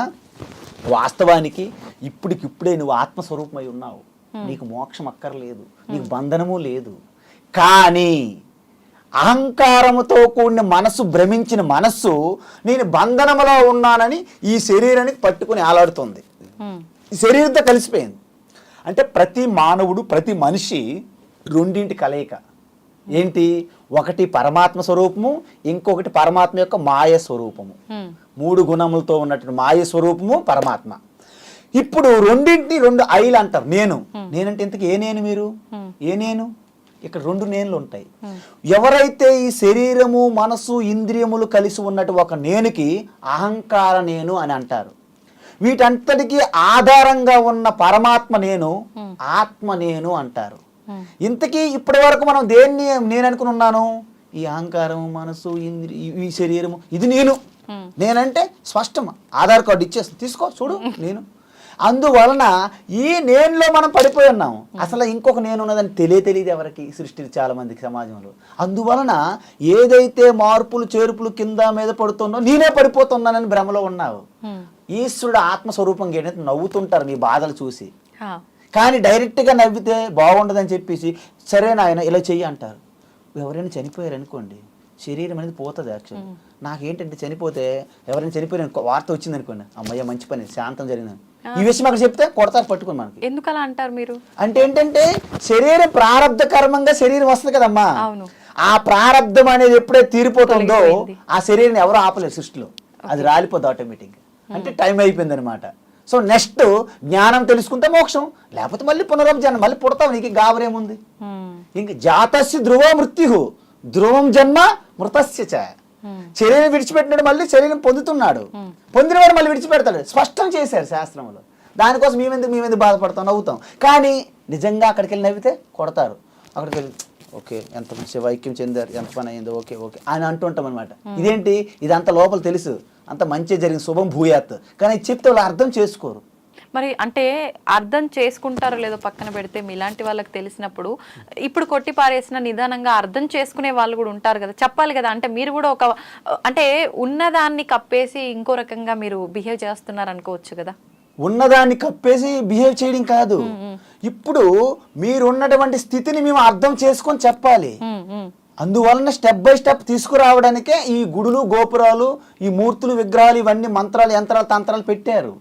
వాస్తవానికి ఇప్పటికిప్పుడే నువ్వు ఆత్మస్వరూపమై ఉన్నావు. నీకు మోక్షం అక్కర్లేదు, నీకు బంధనము లేదు. కానీ అహంకారముతో కూడిన మనస్సు, భ్రమించిన మనస్సు నేను బంధనములో ఉన్నానని ఈ శరీరానికి పట్టుకుని ఆలాడుతుంది. ఈ శరీరంతో కలిసిపోయింది. అంటే ప్రతి మానవుడు, ప్రతి మనిషి రెండింటి కలయిక. ఏంటి? ఒకటి పరమాత్మ స్వరూపము, ఇంకొకటి పరమాత్మ యొక్క మాయ స్వరూపము. 3 గుణములతో ఉన్నటువంటి మాయ స్వరూపము పరమాత్మ. ఇప్పుడు రెండింటిని 2 ఐలు అంటారు. నేనంటే ఇంతకు ఏ నేను? మీరు ఏ నేను? ఇక్కడ 2 నేనులు ఉంటాయి. ఎవరైతే ఈ శరీరము, మనసు, ఇంద్రియములు కలిసి ఉన్నట్టు ఒక నేనుకి అహంకార నేను అని అంటారు. వీటంతటికి ఆధారంగా ఉన్న పరమాత్మ నేను, ఆత్మ నేను అంటారు. ఇంతకీ ఇప్పటి వరకు మనం దేన్ని నేను అనుకుని ఉన్నాను? ఈ అహంకారము, మనసు, ఈ శరీరము, ఇది నేనంటే స్పష్టం. ఆధార్ కార్డు ఇచ్చేస్తుంది, తీసుకో చూడు నేను. అందువలన ఈ నేనులో మనం పడిపోయి ఉన్నాము. అసలు ఇంకొక నేను ఉన్నదని తెలియదు ఎవరికి, సృష్టి చాలా మందికి సమాజంలో. అందువలన ఏదైతే మార్పులు చేర్పులు కింద మీద పడుతుందో నేనే పడిపోతున్నానని భ్రమలో ఉన్నావు. ఈశ్వరుడు ఆత్మస్వరూపంగా ఏంటంటే నవ్వుతుంటారు నీ బాధలు చూసి. కానీ డైరెక్ట్గా నవ్వితే బాగుండదని చెప్పేసి సరే నాయన ఇలా చెయ్యి అంటారు. ఎవరైనా చనిపోయారు అనుకోండి, శరీరం అనేది పోతుంది. యాక్చువల్లీ నాకేంటంటే చనిపోతే ఎవరైనా చనిపోయారు వార్త వచ్చింది అనుకోండి, అమ్మయ్య మంచి పని, శాంతం జరిగిందని ఈ విషయం అక్కడ చెప్తే కొడతారు పట్టుకుని. మనకి ఎందుకు అలా అంటారు మీరు? అంటే ఏంటంటే శరీరం ప్రారంధ కర్మంగా శరీరం వస్తుంది కదమ్మా. ఆ ప్రారంధం అనేది ఎప్పుడైతే తీరిపోతుందో ఆ శరీరం ఎవరో ఆపలేరు సృష్టిలో, అది రాలిపోద్ది ఆటోమేటిక్గా. అంటే టైం అయిపోయింది అనమాట. సో నెక్స్ట్ జ్ఞానం తెలుసుకుంటే మోక్షం, లేకపోతే మళ్ళీ పునరుజ్జన్మ, మళ్ళీ పుడతావు. నీకు గాబరేముంది? ఇంక జాతస్య ధ్రువ మృత్యు ధ్రువం జన్మ మృతస్య చ. శరీరం విడిచిపెట్టినాడు, మళ్ళీ శరీరం పొందుతున్నాడు, పొందినవాడు మళ్ళీ విడిచిపెడతాడు. స్పష్టం చేశారు శాస్త్రంలో. దానికోసం మేమెందుకు బాధపడతాం, నవ్వుతాం. కానీ నిజంగా అక్కడికి వెళ్ళి నవ్వితే కొడతారు. అక్కడికి వెళ్ళి ఓకే ఎంత మంచి ఐక్యం చెందారు, ఎంత పని అయిందో, ఓకే ఓకే అని అంటుంటాం అనమాట. ఇదేంటి? ఇదంతా లోపల తెలుసు, అంత మంచి జరిగింది, శుభం భూయాత్. కానీ చెప్తే వాళ్ళు అర్థం చేసుకోరు. మరి అంటే అర్థం చేసుకుంటారో లేదో పక్కన పెడితే, మీలాంటి వాళ్ళకి తెలిసినప్పుడు ఇప్పుడు కొట్టి పారేసిన నిదానంగా అర్థం చేసుకునే వాళ్ళు కూడా ఉంటారు కదా, చెప్పాలి కదా. అంటే మీరు కూడా ఒక అంటే ఉన్నదాన్ని కప్పేసి ఇంకో రకంగా మీరు బిహేవ్ చేస్తున్నారు అనుకోవచ్చు కదా. ఉన్నదాన్ని కప్పేసి బిహేవ్ చేయడం కాదు, ఇప్పుడు మీరున్నటువంటి స్థితిని మేము అర్థం చేసుకొని చెప్పాలి. అందువలన స్టెప్ బై స్టెప్ తీసుకురావడానికే ఈ గుడులు, గోపురాలు, ఈ మూర్తులు, విగ్రహాలు, ఇవన్నీ మంత్రాలు, యంత్రాలు, తంత్రాలు పెట్టారు.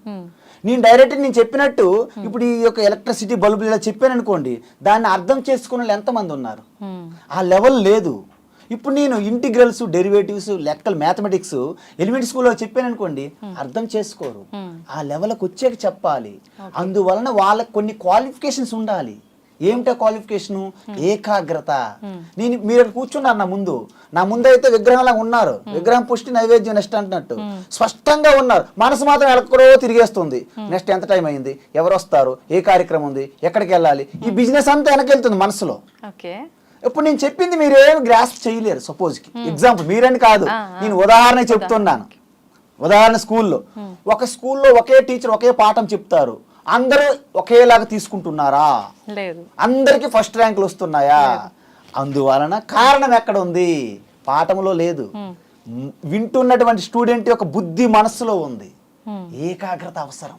నేను చెప్పినట్టు ఇప్పుడు ఈ యొక్క ఎలక్ట్రిసిటీ బల్బులు ఇలా చెప్పాను అనుకోండి, దాన్ని అర్థం చేసుకునే వాళ్ళు ఎంతమంది ఉన్నారు? ఆ లెవెల్ లేదు. ఇప్పుడు నేను ఇంటిగ్రల్స్, డెరివేటివ్స్, లెక్కలు, మ్యాథమెటిక్స్ ఎలిమెంట్ స్కూల్లో చెప్పాను అనుకోండి, అర్థం చేసుకోరు. ఆ లెవెల్కి వచ్చాక చెప్పాలి. అందువలన వాళ్ళకి కొన్ని క్వాలిఫికేషన్స్ ఉండాలి. ఏమిటా క్వాలిఫికేషను? ఏకాగ్రత. మీరు కూర్చున్నారు నా ముందు అయితే విగ్రహంలా ఉన్నారు, విగ్రహం పుష్టి నైవేద్యం నెక్స్ట్ అంటున్నట్టు స్పష్టంగా ఉన్నారు. మనసు మాత్రం ఎక్కడో తిరిగేస్తుంది. నెక్స్ట్ ఎంత టైం అయింది, ఎవరు వస్తారు, ఏ కార్యక్రమం ఉంది, ఎక్కడికి వెళ్ళాలి, ఈ బిజినెస్ అంతా వెనకెళ్తుంది మనసులో. ఇప్పుడు నేను చెప్పింది మీరు ఏమి గ్రాస్ప్ చేయలేరు. సపోజ్కి ఎగ్జాంపుల్, మీరని కాదు, నేను ఉదాహరణ చెప్తున్నాను. ఉదాహరణ ఒక స్కూల్లో ఒకే టీచర్ ఒకే పాఠం చెప్తారు, అందరూ ఒకేలాగా తీసుకుంటున్నారా? లేదు. అందరికి ఫస్ట్ ర్యాంకులు వస్తున్నాయా? అందువలన కారణం ఎక్కడ ఉంది? పాఠంలో లేదు, వింటున్నటువంటి స్టూడెంట్ యొక్క బుద్ధి మనస్సులో ఉంది. ఏకాగ్రత అవసరం.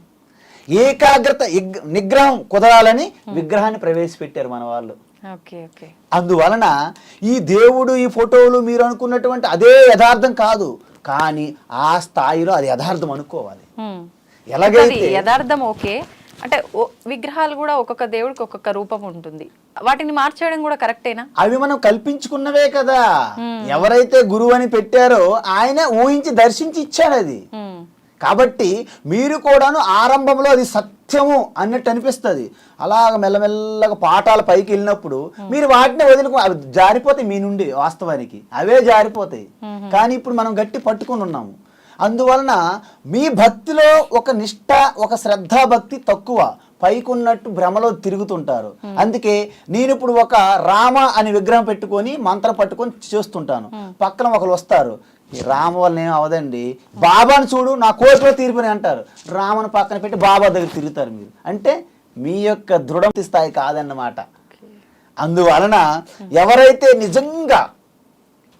ఏకాగ్రత నిగ్రహం కుదరాలని విగ్రహాన్ని ప్రవేశపెట్టారు మన వాళ్ళు. అందువలన ఈ దేవుడు, ఈ ఫోటోలు మీరు అనుకున్నటువంటి అదే యథార్థం కాదు, కానీ ఆ స్థాయిలో అది యథార్థం అనుకోవాలి. ఎలాగైతే యథార్థం ఓకే, అంటే విగ్రహాలు కూడా ఒక్కొక్క దేవుడికి ఒక్కొక్క రూపం ఉంటుంది, వాటిని మార్చేయడం కూడా కరెక్టేనా? అవి మనం కల్పించుకున్నవే కదా. ఎవరైతే గురువు అని పెట్టారో ఆయన ఊహించి దర్శించి ఇచ్చాడు అది. కాబట్టి మీరు కూడాను ఆరంభంలో అది సత్యము అన్నట్టు అనిపిస్తుంది. అలాగ మెల్లమెల్లగా పాఠాల పైకి వెళ్ళినప్పుడు మీరు వాటిని వదులుకో, అవి జారిపోతాయి మీ నుండి, వాస్తవానికి అవే జారిపోతాయి. కానీ ఇప్పుడు మనం గట్టి పట్టుకుని ఉన్నాము. అందువలన మీ భక్తిలో ఒక నిష్ఠ, ఒక శ్రద్ధాభక్తి తక్కువ, పైకున్నట్టు భ్రమలో తిరుగుతుంటారు. అందుకే నేను ఇప్పుడు ఒక రామ అని విగ్రహం పెట్టుకొని మంత్రం పట్టుకొని చేస్తుంటాను. పక్కన ఒకరు వస్తారు, ఈ రామ వల్ల ఏం అవదండి, బాబాను చూడు నా కోరికలో తీర్పుని అంటారు. రామను పక్కన పెట్టి బాబా దగ్గర తిరుగుతారు మీరు. అంటే మీ యొక్క దృఢ స్థాయి కాదన్నమాట. అందువలన ఎవరైతే నిజంగా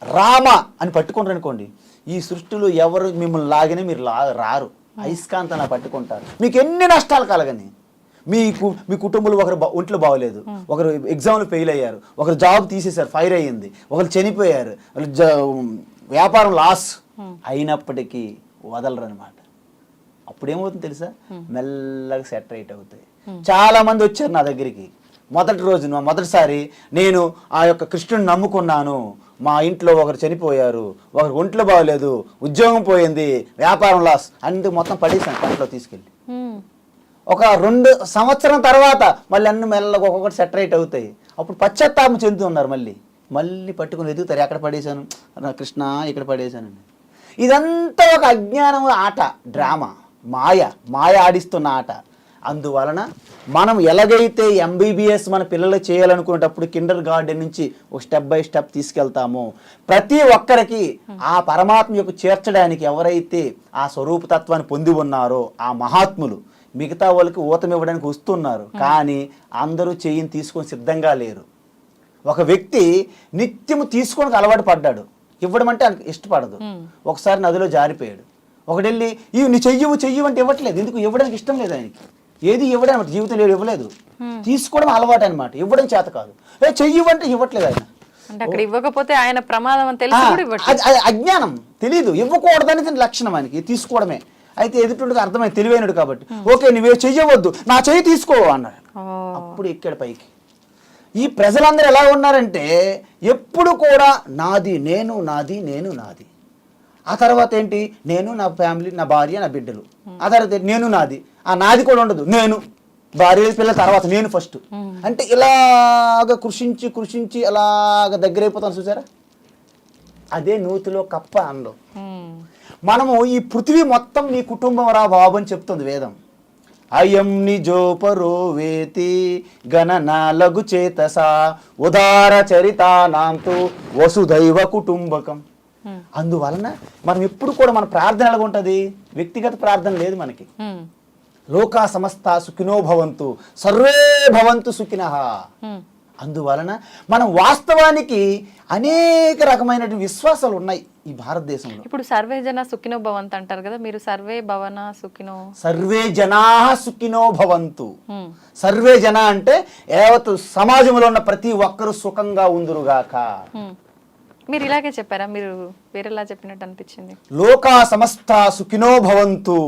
రామ అని పట్టుకుంటారు అనుకోండి, ఈ సృష్టిలో ఎవరు మిమ్మల్ని లాగినా మీరు రారు, అయస్కాంతంగా పట్టుకుంటారు. మీకు ఎన్ని నష్టాలు కలగని, మీ కుటుంబంలో ఒకరు ఒంట్లో బాగోలేదు, ఒకరు ఎగ్జామ్లు ఫెయిల్ అయ్యారు, ఒకరు జాబ్ తీసేశారు, ఫైర్ అయ్యింది, ఒకరు చనిపోయారు, వ్యాపారం లాస్ అయినప్పటికీ వదలరు అనమాట. అప్పుడేమవుతుంది తెలుసా, మెల్లగా సెట్ రైట్ అవుతాయి. చాలా మంది వచ్చారు నా దగ్గరికి మొదటి రోజు, మొదటిసారి నేను ఆ యొక్క కృష్ణుని నమ్ముకున్నాను, మా ఇంట్లో ఒకరు చనిపోయారు, ఒకరు ఒంట్లో బాగోలేదు, ఉద్యోగం పోయింది, వ్యాపారం లాస్, అందుకు మొత్తం పడేసాను కంట్లో తీసుకెళ్ళి. ఒక 2 సంవత్సరం తర్వాత మళ్ళీ అన్ని మెల్లగా ఒక్కొక్కటి సెట్ రైట్ అవుతాయి. అప్పుడు పశ్చాత్తాపం చెందుతున్నారు, మళ్ళీ పట్టుకుని ఎదుగుతారు, ఎక్కడ పడేశాను కృష్ణ, ఇక్కడ పడేశానండి. ఇదంతా ఒక అజ్ఞానం ఆట, డ్రామా, మాయ ఆడిస్తున్న ఆట. అందువలన మనం ఎలాగైతే ఎంబీబీఎస్ మన పిల్లలు చేయాలనుకునేటప్పుడు కిండర్ గార్డెన్ నుంచి ఒక స్టెప్ బై స్టెప్ తీసుకెళ్తామో, ప్రతి ఒక్కరికి ఆ పరమాత్మ యొక్క చేర్చడానికి ఎవరైతే ఆ స్వరూపతత్వాన్ని పొంది ఉన్నారో ఆ మహాత్ములు మిగతా వాళ్ళకి ఊతం ఇవ్వడానికి వస్తున్నారు. కానీ అందరూ చెయ్యిని తీసుకొని సిద్ధంగా లేరు. ఒక వ్యక్తి నిత్యము తీసుకోవడానికి అలవాటు పడ్డాడు, ఇవ్వడం అంటే ఇష్టపడదు. ఒకసారి నదిలో జారిపోయాడు, ఒకడెళ్ళి నీ చెయ్యవు అంటే ఇవ్వట్లేదు. ఎందుకు? ఇవ్వడానికి ఇష్టం లేదు ఆయనకి. ఏది ఇవ్వడం అనమాట, జీవితంలో ఇవ్వలేదు. తీసుకోవడం అలవాటు అనమాట, ఇవ్వడం చేత కాదు. చెయ్యవు అంటే ఇవ్వట్లేదు ఆయన. అక్కడ ఇవ్వకపోతే ఆయన ప్రమాదం అని తెలిసి కూడా ఇవ్వట్లేదు. అజ్ఞానం, తెలీదు, ఇవ్వకూడదని లక్షణం ఆయనకి, తీసుకోవడమే. అయితే ఎదుటికి అర్థమైంది, తెలివైనడు కాబట్టి, ఓకే నువ్వే చెయ్యవద్దు, నా చెయ్యి తీసుకో అన్నాడు. అప్పుడు ఎక్కాడు పైకి. ఈ ప్రజలందరూ ఎలా ఉన్నారంటే ఎప్పుడు కూడా నాది నేను, నాది నేను, నాది. ఆ తర్వాత ఏంటి, నేను, నా ఫ్యామిలీ, నా భార్య, నా బిడ్డలు. ఆ తర్వాత నేను, నాది. ఆ నాది కూడా ఉండదు, నేను, భార్య, పిల్లల తర్వాత నేను ఫస్ట్. అంటే ఇలాగ కృషించి అలాగ దగ్గర అయిపోతాను చూసారా. అదే నూతిలో కప్ప అందం. మనము ఈ పృథివీ మొత్తం నీ కుటుంబం రా బాబు అని చెప్తుంది వేదం. అయం నిజోపరో వేతి గణన లఘు చేతసా ఉదార చరితానాంతో వసుదైవ కుటుంబకం. అందువలన మనం ఎప్పుడు కూడా మన ప్రార్థన ఎలాగ ఉంటుంది, వ్యక్తిగత ప్రార్థన లేదు మనకి. లోకా సమస్త సుఖినో భవంతు, సర్వే భవంతు సుఖినః. అందువలన మనం వాస్తవానికి అనేక రకమైనటువంటి విశ్వాసాలు ఉన్నాయి ఈ భారతదేశంలో. ఇప్పుడు సర్వే జన సుఖినో భవంతు అంటారు కదా, మీరు సర్వే భవన సుఖినో, సర్వే జనా సుఖినో భవంతు. సర్వే జన అంటే యావత్ సమాజంలో ఉన్న ప్రతి ఒక్కరు సుఖంగా ఉందురుగాక. మీరు ఇలాగే చెప్పారా, మీరు వేరేలా చెప్పినట్టు అనిపించింది. లోకా సమస్త సుఖినో భవంతు,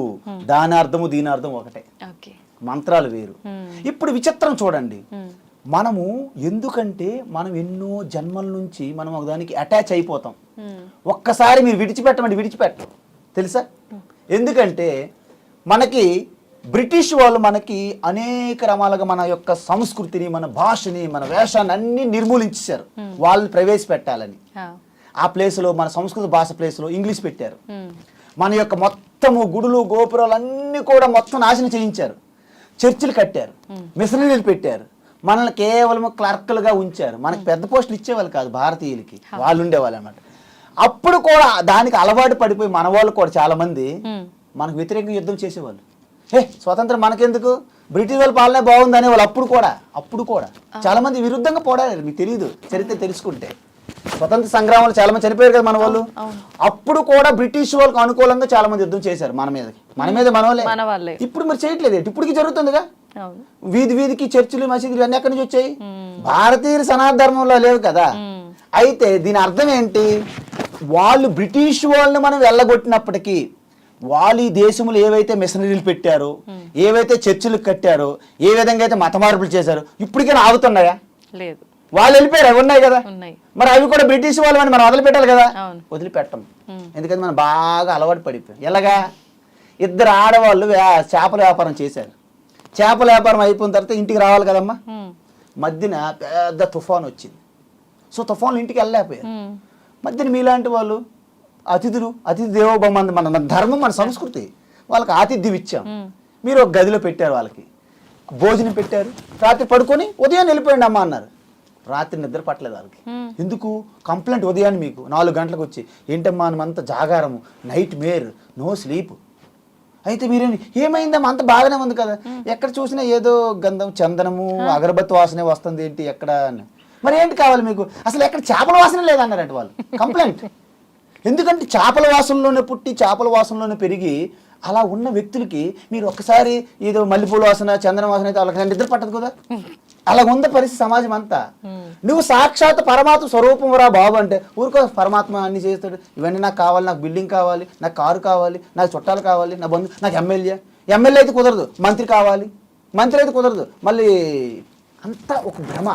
దాని అర్థము దీని అర్థం ఒకటే, మంత్రాలు వేరు. ఇప్పుడు విచిత్రం చూడండి, మనము ఎందుకంటే మనం ఎన్నో జన్మల నుంచి మనం ఒక దానికి అటాచ్ అయిపోతాం. ఒక్కసారి మీరు విడిచిపెట్టమంటే విడిచిపెట్టం, తెలుసా? ఎందుకంటే మనకి బ్రిటిష్ వాళ్ళు మనకి అనేక రకాలుగా మన యొక్క సంస్కృతిని, మన భాషని, మన వేషాన్ని అన్ని నిర్మూలించారు వాళ్ళు ప్రవేశపెట్టాలని. ఆ ప్లేస్లో మన సంస్కృత భాష ప్లేస్లో ఇంగ్లీష్ పెట్టారు. మన యొక్క మొత్తము గుడులు గోపురాలు అన్నీ కూడా మొత్తం నాశనం చేయించారు. చర్చిలు కట్టారు, మిషనరీలు పెట్టారు, మనల్ని కేవలం క్లర్కులుగా ఉంచారు. మనకి పెద్ద పోస్టులు ఇచ్చేవాళ్ళు కాదు, భారతీయులకి వాళ్ళు ఉండేవాళ్ళు అన్నమాట. అప్పుడు కూడా దానికి అలవాటు పడిపోయి మన వాళ్ళు కూడా చాలా మంది మనకు వ్యతిరేకంగా యుద్ధం చేసేవాళ్ళు. స్వతంత్రం మనకెందుకు, బ్రిటిష్ వాళ్ళ పాలనే బాగుంది అనేవాళ్ళు. అప్పుడు కూడా చాలా మంది విరుద్ధంగా పోరాడారు. మీకు తెలియదు, చరిత్ర తెలుసుకుంటే స్వతంత్ర సంగ్రామంలో చాలా మంది చనిపోయారు కదా మన వాళ్ళు. అప్పుడు కూడా బ్రిటిష్ వాళ్ళకి అనుకూలంగా చాలా మంది యుద్ధం చేశారు మన మీద మన వాళ్ళే. ఇప్పుడు మరి చేయట్లేదు, ఇప్పటికి జరుగుతుందిగా. వీధికి చర్చిలు, మసీదులు అన్ని ఎక్కడి నుంచి వచ్చాయి? భారతీయుల సనాతన ధర్మంలో లేవు కదా. అయితే దీని అర్థం ఏంటి, వాళ్ళు బ్రిటిష్ వాళ్ళని మనం వెళ్ళగొట్టినప్పటికీ వాళ్ళు ఈ దేశంలో ఏవైతే మిషనరీలు పెట్టారో, ఏవైతే చర్చిలు కట్టారో, ఏ విధంగా అయితే మత మార్పులు చేశారో ఇప్పటికైనా ఆగుతున్నాయా? లేదు. వాళ్ళు వెళ్ళిపోయారు, అవి ఉన్నాయి కదా. మరి అవి కూడా బ్రిటిష్ వాళ్ళు మనం వదిలిపెట్టాలి కదా. వదిలిపెట్టం, ఎందుకంటే మనం బాగా అలవాటు పడిపోయాం. ఎలాగా ఇద్దరు ఆడవాళ్ళు చేపల వ్యాపారం చేశారు. చేపల వ్యాపారం అయిపోయిన తర్వాత ఇంటికి రావాలి కదమ్మా. మధ్యన పెద్ద తుఫాన్ వచ్చింది. సో తుఫాన్లు ఇంటికి వెళ్ళలేకపోయారు. మధ్యన మీలాంటి వాళ్ళు అతిథి దేవోభవ, మన ధర్మం, మన సంస్కృతి, వాళ్ళకి ఆతిథ్యం ఇచ్చాం. మీరు ఒక గదిలో పెట్టారు, వాళ్ళకి భోజనం పెట్టారు, రాత్రి పడుకొని ఉదయం వెళ్ళిపోయండి అమ్మ అన్నారు. రాత్రి నిద్ర పట్టలేదు వాళ్ళకి. ఎందుకు? కంప్లైంట్ ఉదయాన్ని మీకు 4 గంటలకు వచ్చి, ఏంటమ్మా అంత జాగారము, నైట్ మేర్, నో స్లీప్. అయితే మీరేమి ఏమైందమ్మా, అంత బాగానే ఉంది కదా, ఎక్కడ చూసినా ఏదో గంధం, చందనము, అగరబత్తి వాసనే వస్తుంది, ఏంటి ఎక్కడ అని. మరి ఏంటి కావాలి మీకు? అసలు ఎక్కడ చేపల వాసన లేదన్నారంట వాళ్ళు. కంప్లైంట్. ఎందుకంటే చేపల వాసనలోనే పుట్టి చేపల వాసనలోనే పెరిగి అలా ఉన్న వ్యక్తులకి మీరు ఒక్కసారి ఏదో మల్లెపూల వాసన, చందన వాసన అయితే వాళ్ళకి నిద్ర పట్టదు కదా. అలా ఉంది పరిస్థితి సమాజం అంతా. నువ్వు సాక్షాత్ పరమాత్మ స్వరూపం రా బాబు అంటే ఊరుకో, పరమాత్మ అన్ని చేస్తాడు. ఇవన్నీ నాకు కావాలి, నాకు బిల్డింగ్ కావాలి, నాకు కారు కావాలి, నాకు చుట్టాలు కావాలి, నా బంధు, నాకు ఎమ్మెల్యే అయితే కుదరదు, మంత్రి కావాలి, మంత్రి అయితే కుదరదు, మళ్ళీ అంతా ఒక భ్రమ.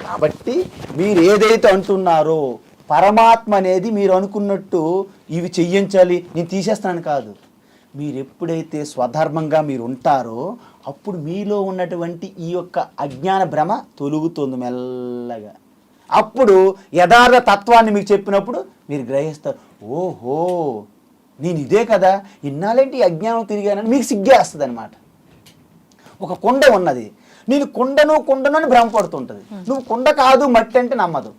కాబట్టి మీరు ఏదైతే అంటున్నారో పరమాత్మ అనేది మీరు అనుకున్నట్టు ఇవి చెయ్యించాలి, నేను తీసేస్తాను కాదు. మీరు ఎప్పుడైతే స్వధర్మంగా మీరు ఉంటారో అప్పుడు మీలో ఉన్నటువంటి ఈ యొక్క అజ్ఞాన భ్రమ తొలుగుతుంది మెల్లగా. అప్పుడు యథార్థ తత్వాన్ని మీకు చెప్పినప్పుడు మీరు గ్రహిస్తారు, ఓహో నేను ఇదే కదా, ఇన్నాళ్ళేంటి ఈ అజ్ఞానం తిరిగానని మీకు సిగ్గేస్తుంది అనమాట. ఒక కొండ ఉన్నది, నేను కొండను అని భ్రమపడుతుంటుంది. నువ్వు కొండ కాదు మట్టి అంటే నమ్మదు.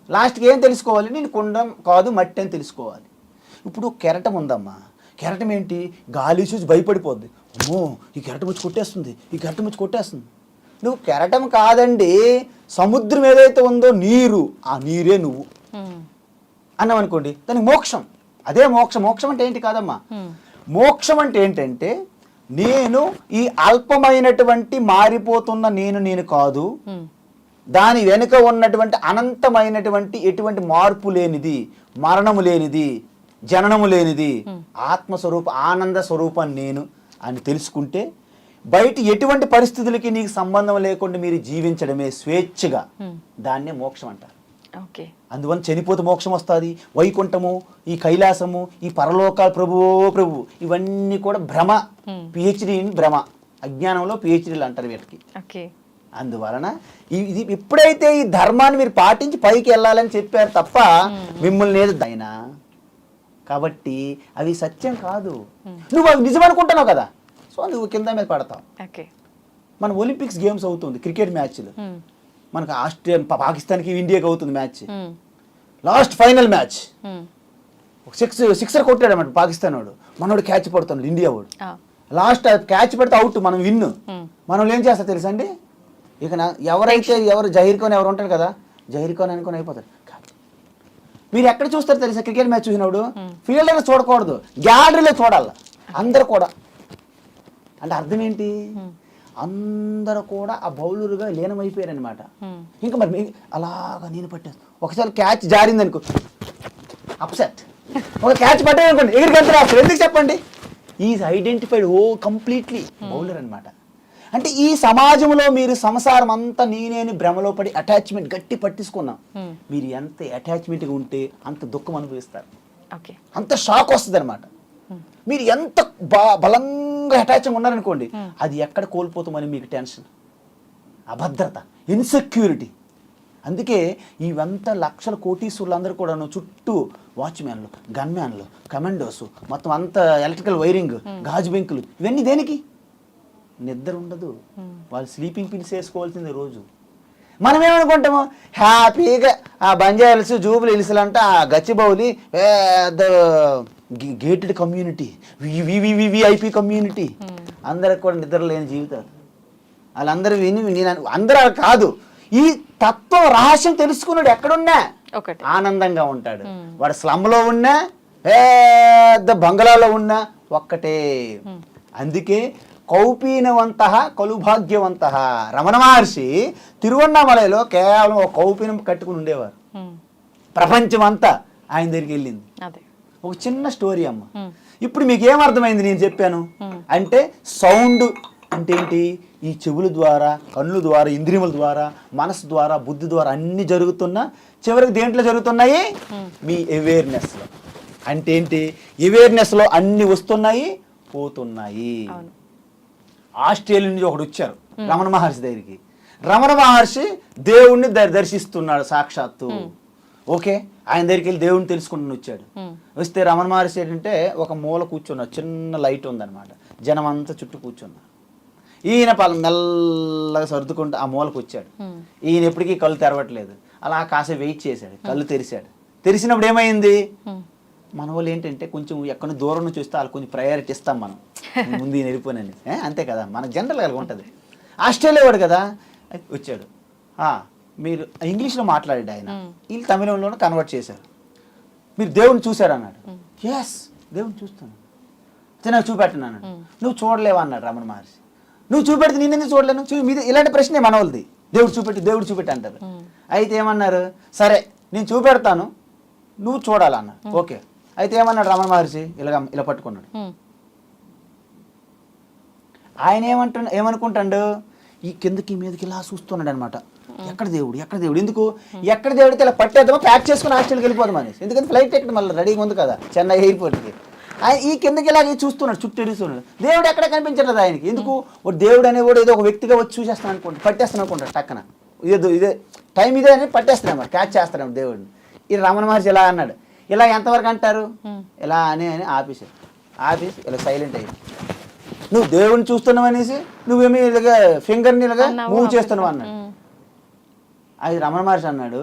లాస్ట్కి ఏం తెలుసుకోవాలి? నేను కొండ కాదు మట్టి అని తెలుసుకోవాలి. ఇప్పుడు కెరటం ఉందమ్మా, కెరటం ఏంటి? గాలి చూసి భయపడిపోద్ది, అమ్మో ఈ కెరటం వచ్చి కొట్టేస్తుంది, ఈ కెరటం వచ్చి కొట్టేస్తుంది. నువ్వు కెరటం కాదండి, సముద్రం ఏదైతే ఉందో నీరు, ఆ నీరే నువ్వు అన్నామనుకోండి, దానికి మోక్షం. అదే మోక్షం. మోక్షం అంటే ఏంటి కాదమ్మా, మోక్షం అంటే ఏంటంటే నేను ఈ అల్పమైనటువంటి మారిపోతున్న నేను కాదు, దాని వెనుక ఉన్నటువంటి అనంతమైనటువంటి ఎటువంటి మార్పు లేనిది, మరణము లేనిది, జననము లేనిది ఆత్మస్వరూప ఆనంద స్వరూపం నేను అని తెలుసుకుంటే బయట ఎటువంటి పరిస్థితులకి నీకు సంబంధం లేకుండా మీరు జీవించడమే స్వేచ్ఛగా, దాన్నే మోక్షం అంటారు. అందువల్ల చనిపోతే మోక్షం వస్తుంది, వైకుంఠము, ఈ కైలాసము, ఈ పరలోకాల ప్రభువు ఇవన్నీ కూడా భ్రమ. పిహెచ్డి భ్రమ, అజ్ఞానంలో పిహెచ్డీలు అంటారు వీటికి. అందువలన ఇది ఎప్పుడైతే ఈ ధర్మాన్ని మీరు పాటించి పైకి వెళ్ళాలని చెప్పారు తప్ప మిమ్మల్ని ఏది అయినా, కాబట్టి అవి సత్యం కాదు. నువ్వు అవి నిజం అనుకుంటున్నావు కదా, సో నువ్వు కింద మీద పడతావు. మన ఒలింపిక్స్ గేమ్స్ అవుతుంది, క్రికెట్ మ్యాచ్లు మనకు పాకిస్తాన్కి ఇండియాకి అవుతుంది match. Last final match sixer కొట్టాడు అన్నమాట పాకిస్తాన్ వాడు, మనోడు క్యాచ్ పడుతున్నాడు ఇండియా వాడు. లాస్ట్ క్యాచ్ పెడితే అవుట్, మనం విన్. మనం ఏం చేస్తా తెలుసా అండి, ఇక ఎవరు జహీర్ ఖాన్ ఎవరు ఉంటారు కదా, జహీర్ ఖాన్ అనుకుని అయిపోతారు. మీరు ఎక్కడ చూస్తారు తెలుసా క్రికెట్ మ్యాచ్ చూసినప్పుడు? ఫీల్డ్ అయినా చూడకూడదు, గ్యాలరీలో చూడాలి అందరు కూడా. అంటే అర్థం ఏంటి, అందరూ కూడా ఆ బౌలర్గా లీనమైపోయారు అనమాట. ఇంకా మరి అలాగా నేను పట్టాను. ఒకసారి క్యాచ్ జారింది అనుకో అప్సెట్, ఒక క్యాచ్ పట్టాను అనుకోండి ఎగిరికి వెళ్తారు. అసలు ఎందుకు చెప్పండి, ఈజ్ ఐడెంటిఫైడ్ కంప్లీట్లీ బౌలర్ అనమాట. అంటే ఈ సమాజంలో మీరు సంసారం అంతా నేనేని భ్రమలో పడి అటాచ్మెంట్ గట్టి పట్టించుకున్నాం. మీరు ఎంత అటాచ్మెంట్గా ఉంటే అంత దుఃఖం అనుభవిస్తారు, అంత షాక్ వస్తుంది అనమాట. మీరు ఎంత బలంగా అటాచ్గా ఉన్నారనుకోండి, అది ఎక్కడ కోల్పోతామని మీకు టెన్షన్, అభద్రత, ఇన్సెక్యూరిటీ. అందుకే ఇవంతా లక్షల కోటీశ్వరులు అందరూ కూడా చుట్టూ వాచ్మ్యాన్లు, గన్మ్యాన్లు, కమాండోస్, మొత్తం అంతా ఎలక్ట్రికల్ వైరింగ్, గాజు బెంకులు, ఇవన్నీ దేనికి? నిద్ర ఉండదు, వాళ్ళు స్లీపింగ్ పిల్స్ వేసుకోవాల్సిందే రోజు. మనం ఏమనుకుంటాము, హ్యాపీగా ఆ బంజారాల్స్, జూబులు హిల్స్లు అంటే ఆ గచ్చిబౌలి పెద్ద గేటెడ్ కమ్యూనిటీ, వివిఐపి కమ్యూనిటీ, అందరికి కూడా నిద్ర లేని జీవితాలు. వాళ్ళందరూ అందరూ కాదు, ఈ తత్వం రహస్యం తెలుసుకున్నాడు ఎక్కడున్నా ఆనందంగా ఉంటాడు. వాడు స్లమ్లో ఉన్నా పెద్ద బంగళాలో ఉన్నా ఒక్కటే. అందుకే కౌపీనవంత కలుభాగ్యవంత. రమణ మహర్షి తిరువన్నామలలో కేవలం ఒక కౌపీనం కట్టుకుని ఉండేవారు. ప్రపంచం అంతా ఆయన దగ్గరికి వెళ్ళింది. ఒక చిన్న స్టోరీ అమ్మ. ఇప్పుడు మీకు ఏమర్థమైంది నేను చెప్పాను అంటే, సౌండ్ అంటే ఏంటి? ఈ చెవుల ద్వారా, కన్నుల ద్వారా, ఇంద్రియముల ద్వారా, మనసు ద్వారా, బుద్ధి ద్వారా అన్ని జరుగుతున్నా చివరికి దేంట్లో జరుగుతున్నాయి? మీ అవేర్నెస్లో. అంటే ఏంటి? అవేర్నెస్లో అన్ని వస్తున్నాయి, పోతున్నాయి. అవును. ఆస్ట్రేలియా నుంచి ఒకడు వచ్చారు రమణ మహర్షి దగ్గరికి. రమణ మహర్షి దేవుణ్ణి దర్శిస్తున్నాడు సాక్షాత్తు. ఓకే, ఆయన దగ్గరికి వెళ్ళి దేవుణ్ణి తెలుసుకుంటూ వచ్చాడు. వస్తే రమణ మహర్షి ఏంటంటే ఒక మూల కూర్చున్నాడు, చిన్న లైట్ ఉందన్నమాట, జనం అంతా చుట్టూ కూర్చున్నారు. ఈయన మెల్లగా సర్దుకుంటూ ఆ మూలకు వచ్చాడు. ఈయన ఎప్పటికీ కళ్ళు తెరవట్లేదు, అలా కాసేపు వెయిట్ చేశాడు, కళ్ళు తెరిచాడు. తెరిచినప్పుడు ఏమైంది, మన వాళ్ళు ఏంటంటే కొంచెం ఎక్కడి దూరం నుంచి వస్తే వాళ్ళు కొంచెం ప్రయారిటీ ఇస్తాం మనం, ముందు ఈయన వెళ్ళిపోయినని, అంతే కదా, మనకు జనరల్గా ఉంటుంది. ఆస్ట్రేలియా వాడు కదా వచ్చాడు, మీరు ఇంగ్లీష్లో మాట్లాడాడు ఆయన, వీళ్ళు తమిళంలోనే కన్వర్ట్ చేశారు. మీరు దేవుని చూశారు అన్నాడు. ఎస్, దేవుని చూస్తాను, నాకు చూపెట్టను అన్నాడు. నువ్వు చూడలేవా అన్నాడు రమణ మహర్షి. నువ్వు చూపెడితే నేనెందుకు చూడలేను, మీద ఇలాంటి ప్రశ్నే మన వాళ్ళది, దేవుడు చూపెట్టి అంటారు. అయితే ఏమన్నారు, సరే నేను చూపెడతాను, నువ్వు చూడాలన్నాడు. ఓకే, అయితే ఏమన్నాడు రమణ మహర్షి, ఇలా పట్టుకున్నాడు. ఆయన ఏమనుకుంటాడు, ఈ కిందకి మీదకి ఇలా చూస్తున్నాడు అనమాట. ఎక్కడ దేవుడు ఎందుకు, ఎక్కడ దేవుడితే ఇలా పట్టేద్దామా, ప్యాక్ చేసుకుని హాస్టల్కి వెళ్ళిపోదాం అనేసి. ఎందుకంటే ఫ్లైట్ టికెట్ మళ్ళీ రెడీగా ఉంది కదా చెన్నై ఎయిర్పోర్ట్కి. ఈ కిందకి ఇలాగే చూస్తున్నాడు, చుట్టూ ఎడుస్తున్నాడు. దేవుడు ఎక్కడ కనిపించట్లేదు ఆయనకి. ఎందుకు, దేవుడు అనేవాడు ఏదో ఒక వ్యక్తిగా వచ్చి చూసేస్తాను అనుకుంటాడు, పట్టేస్తాను అనుకుంటాడు టక్కన. ఇదే టైం ఇదే అని పట్టేస్తున్నాడు, క్యాచ్ చేస్తాడు దేవుడిని. ఈ రమణ మహర్షి ఇలా అన్నాడు. ఇలా ఎంతవరకు అంటారు, ఇలా అని ఆపేసి ఇలా సైలెంట్ అయ్యి, నువ్వు దేవుడిని చూస్తున్నావు అనేసి నువ్వేమి ఇలాగా ఫింగర్ని ఇలాగా మూవ్ చేస్తున్నావు అన్నాడు. అది రమణ మహర్షి అన్నాడు,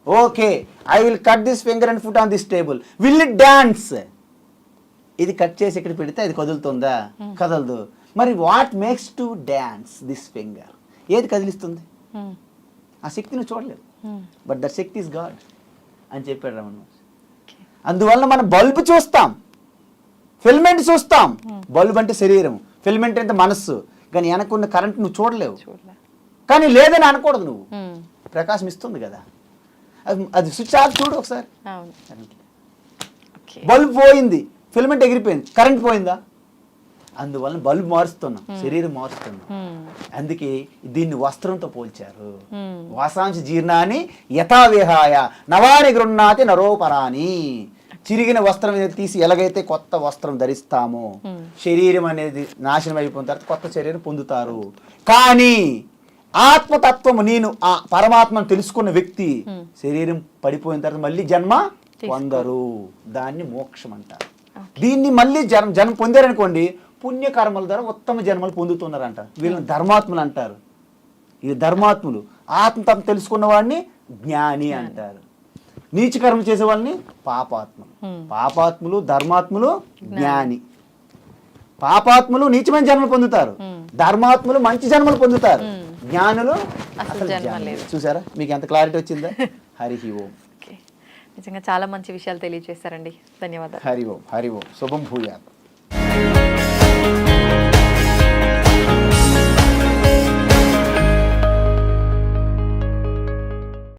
okay, I will cut this finger and foot on this table, will it dance. ఇది కట్ చేసి ఇక్కడ పెడితే అది కదులుతుందా, కదలదు. మరి what makes to dance this finger, ఏది కదిలిస్తుంది, ఆ శక్తిని చూడలేదు, but that Shakti is God అని చెప్పాడు రమణ మహర్షి. అందువల్ల మనం బల్బు చూస్తాం, ఫిల్మెంట్ చూస్తాం. బల్బు అంటే శరీరం, ఫిల్మెంట్ అంటే మనస్సు, కానీ వెనకున్న కరెంట్ నువ్వు చూడలేవు. కానీ లేదని అనకూడదు, నువ్వు ప్రకాశం ఇస్తుంది కదా, అది స్విచ్ ఆఫ్ చూడు ఒకసారి. బల్బు పోయింది, ఫిల్మెంట్ ఎగిరిపోయింది, కరెంట్ పోయిందా, అందువల్ల బల్బు మారుస్తున్నాం, శరీరం మారుస్తున్నాం. అందుకే దీన్ని వస్త్రంతో పోల్చారు. వాసాంశ జీర్ణాన్ని యథావిహాయ నవాని గృహ్ణాతి నరోపరాని. చిరిగిన వస్త్రం తీసి ఎలాగైతే కొత్త వస్త్రం ధరిస్తామో, శరీరం అనేది నాశనం అయిపోయిన తర్వాత కొత్త శరీరం పొందుతారు. కానీ ఆత్మతత్వము, నేను ఆ పరమాత్మను తెలుసుకున్న వ్యక్తి శరీరం పడిపోయిన తర్వాత మళ్ళీ జన్మ పొందరు. దాన్ని మోక్షం అంటారు. దీన్ని మళ్ళీ జన్మ పొందారనుకోండి, పుణ్యకర్మల ద్వారా ఉత్తమ జన్మలు పొందుతున్నారంట. వీళ్ళని ధర్మాత్ములు అంటారు. ఇది ధర్మాత్ములు. ఆత్మతత్వం తెలుసుకున్న వాడిని జ్ఞాని అంటారు. నీచకర్మ చేసే వాళ్ళని పాపాత్ములు. పాపాత్ములు, ధర్మాత్ములు, జ్ఞాని. పాపాత్ములు నీచమైన జన్మలు పొందుతారు, ధర్మాత్ములు మంచి జన్మలు పొందుతారు, జ్ఞానులు అసలు చూసారా. మీకు ఎంత క్లారిటీ వచ్చిందా? హరి ఓం. నిజంగా చాలా మంచి విషయాలు తెలియజేశారండి, ధన్యవాదాలు. హరి ఓం, హరి ఓం. శుభం భూయాత్.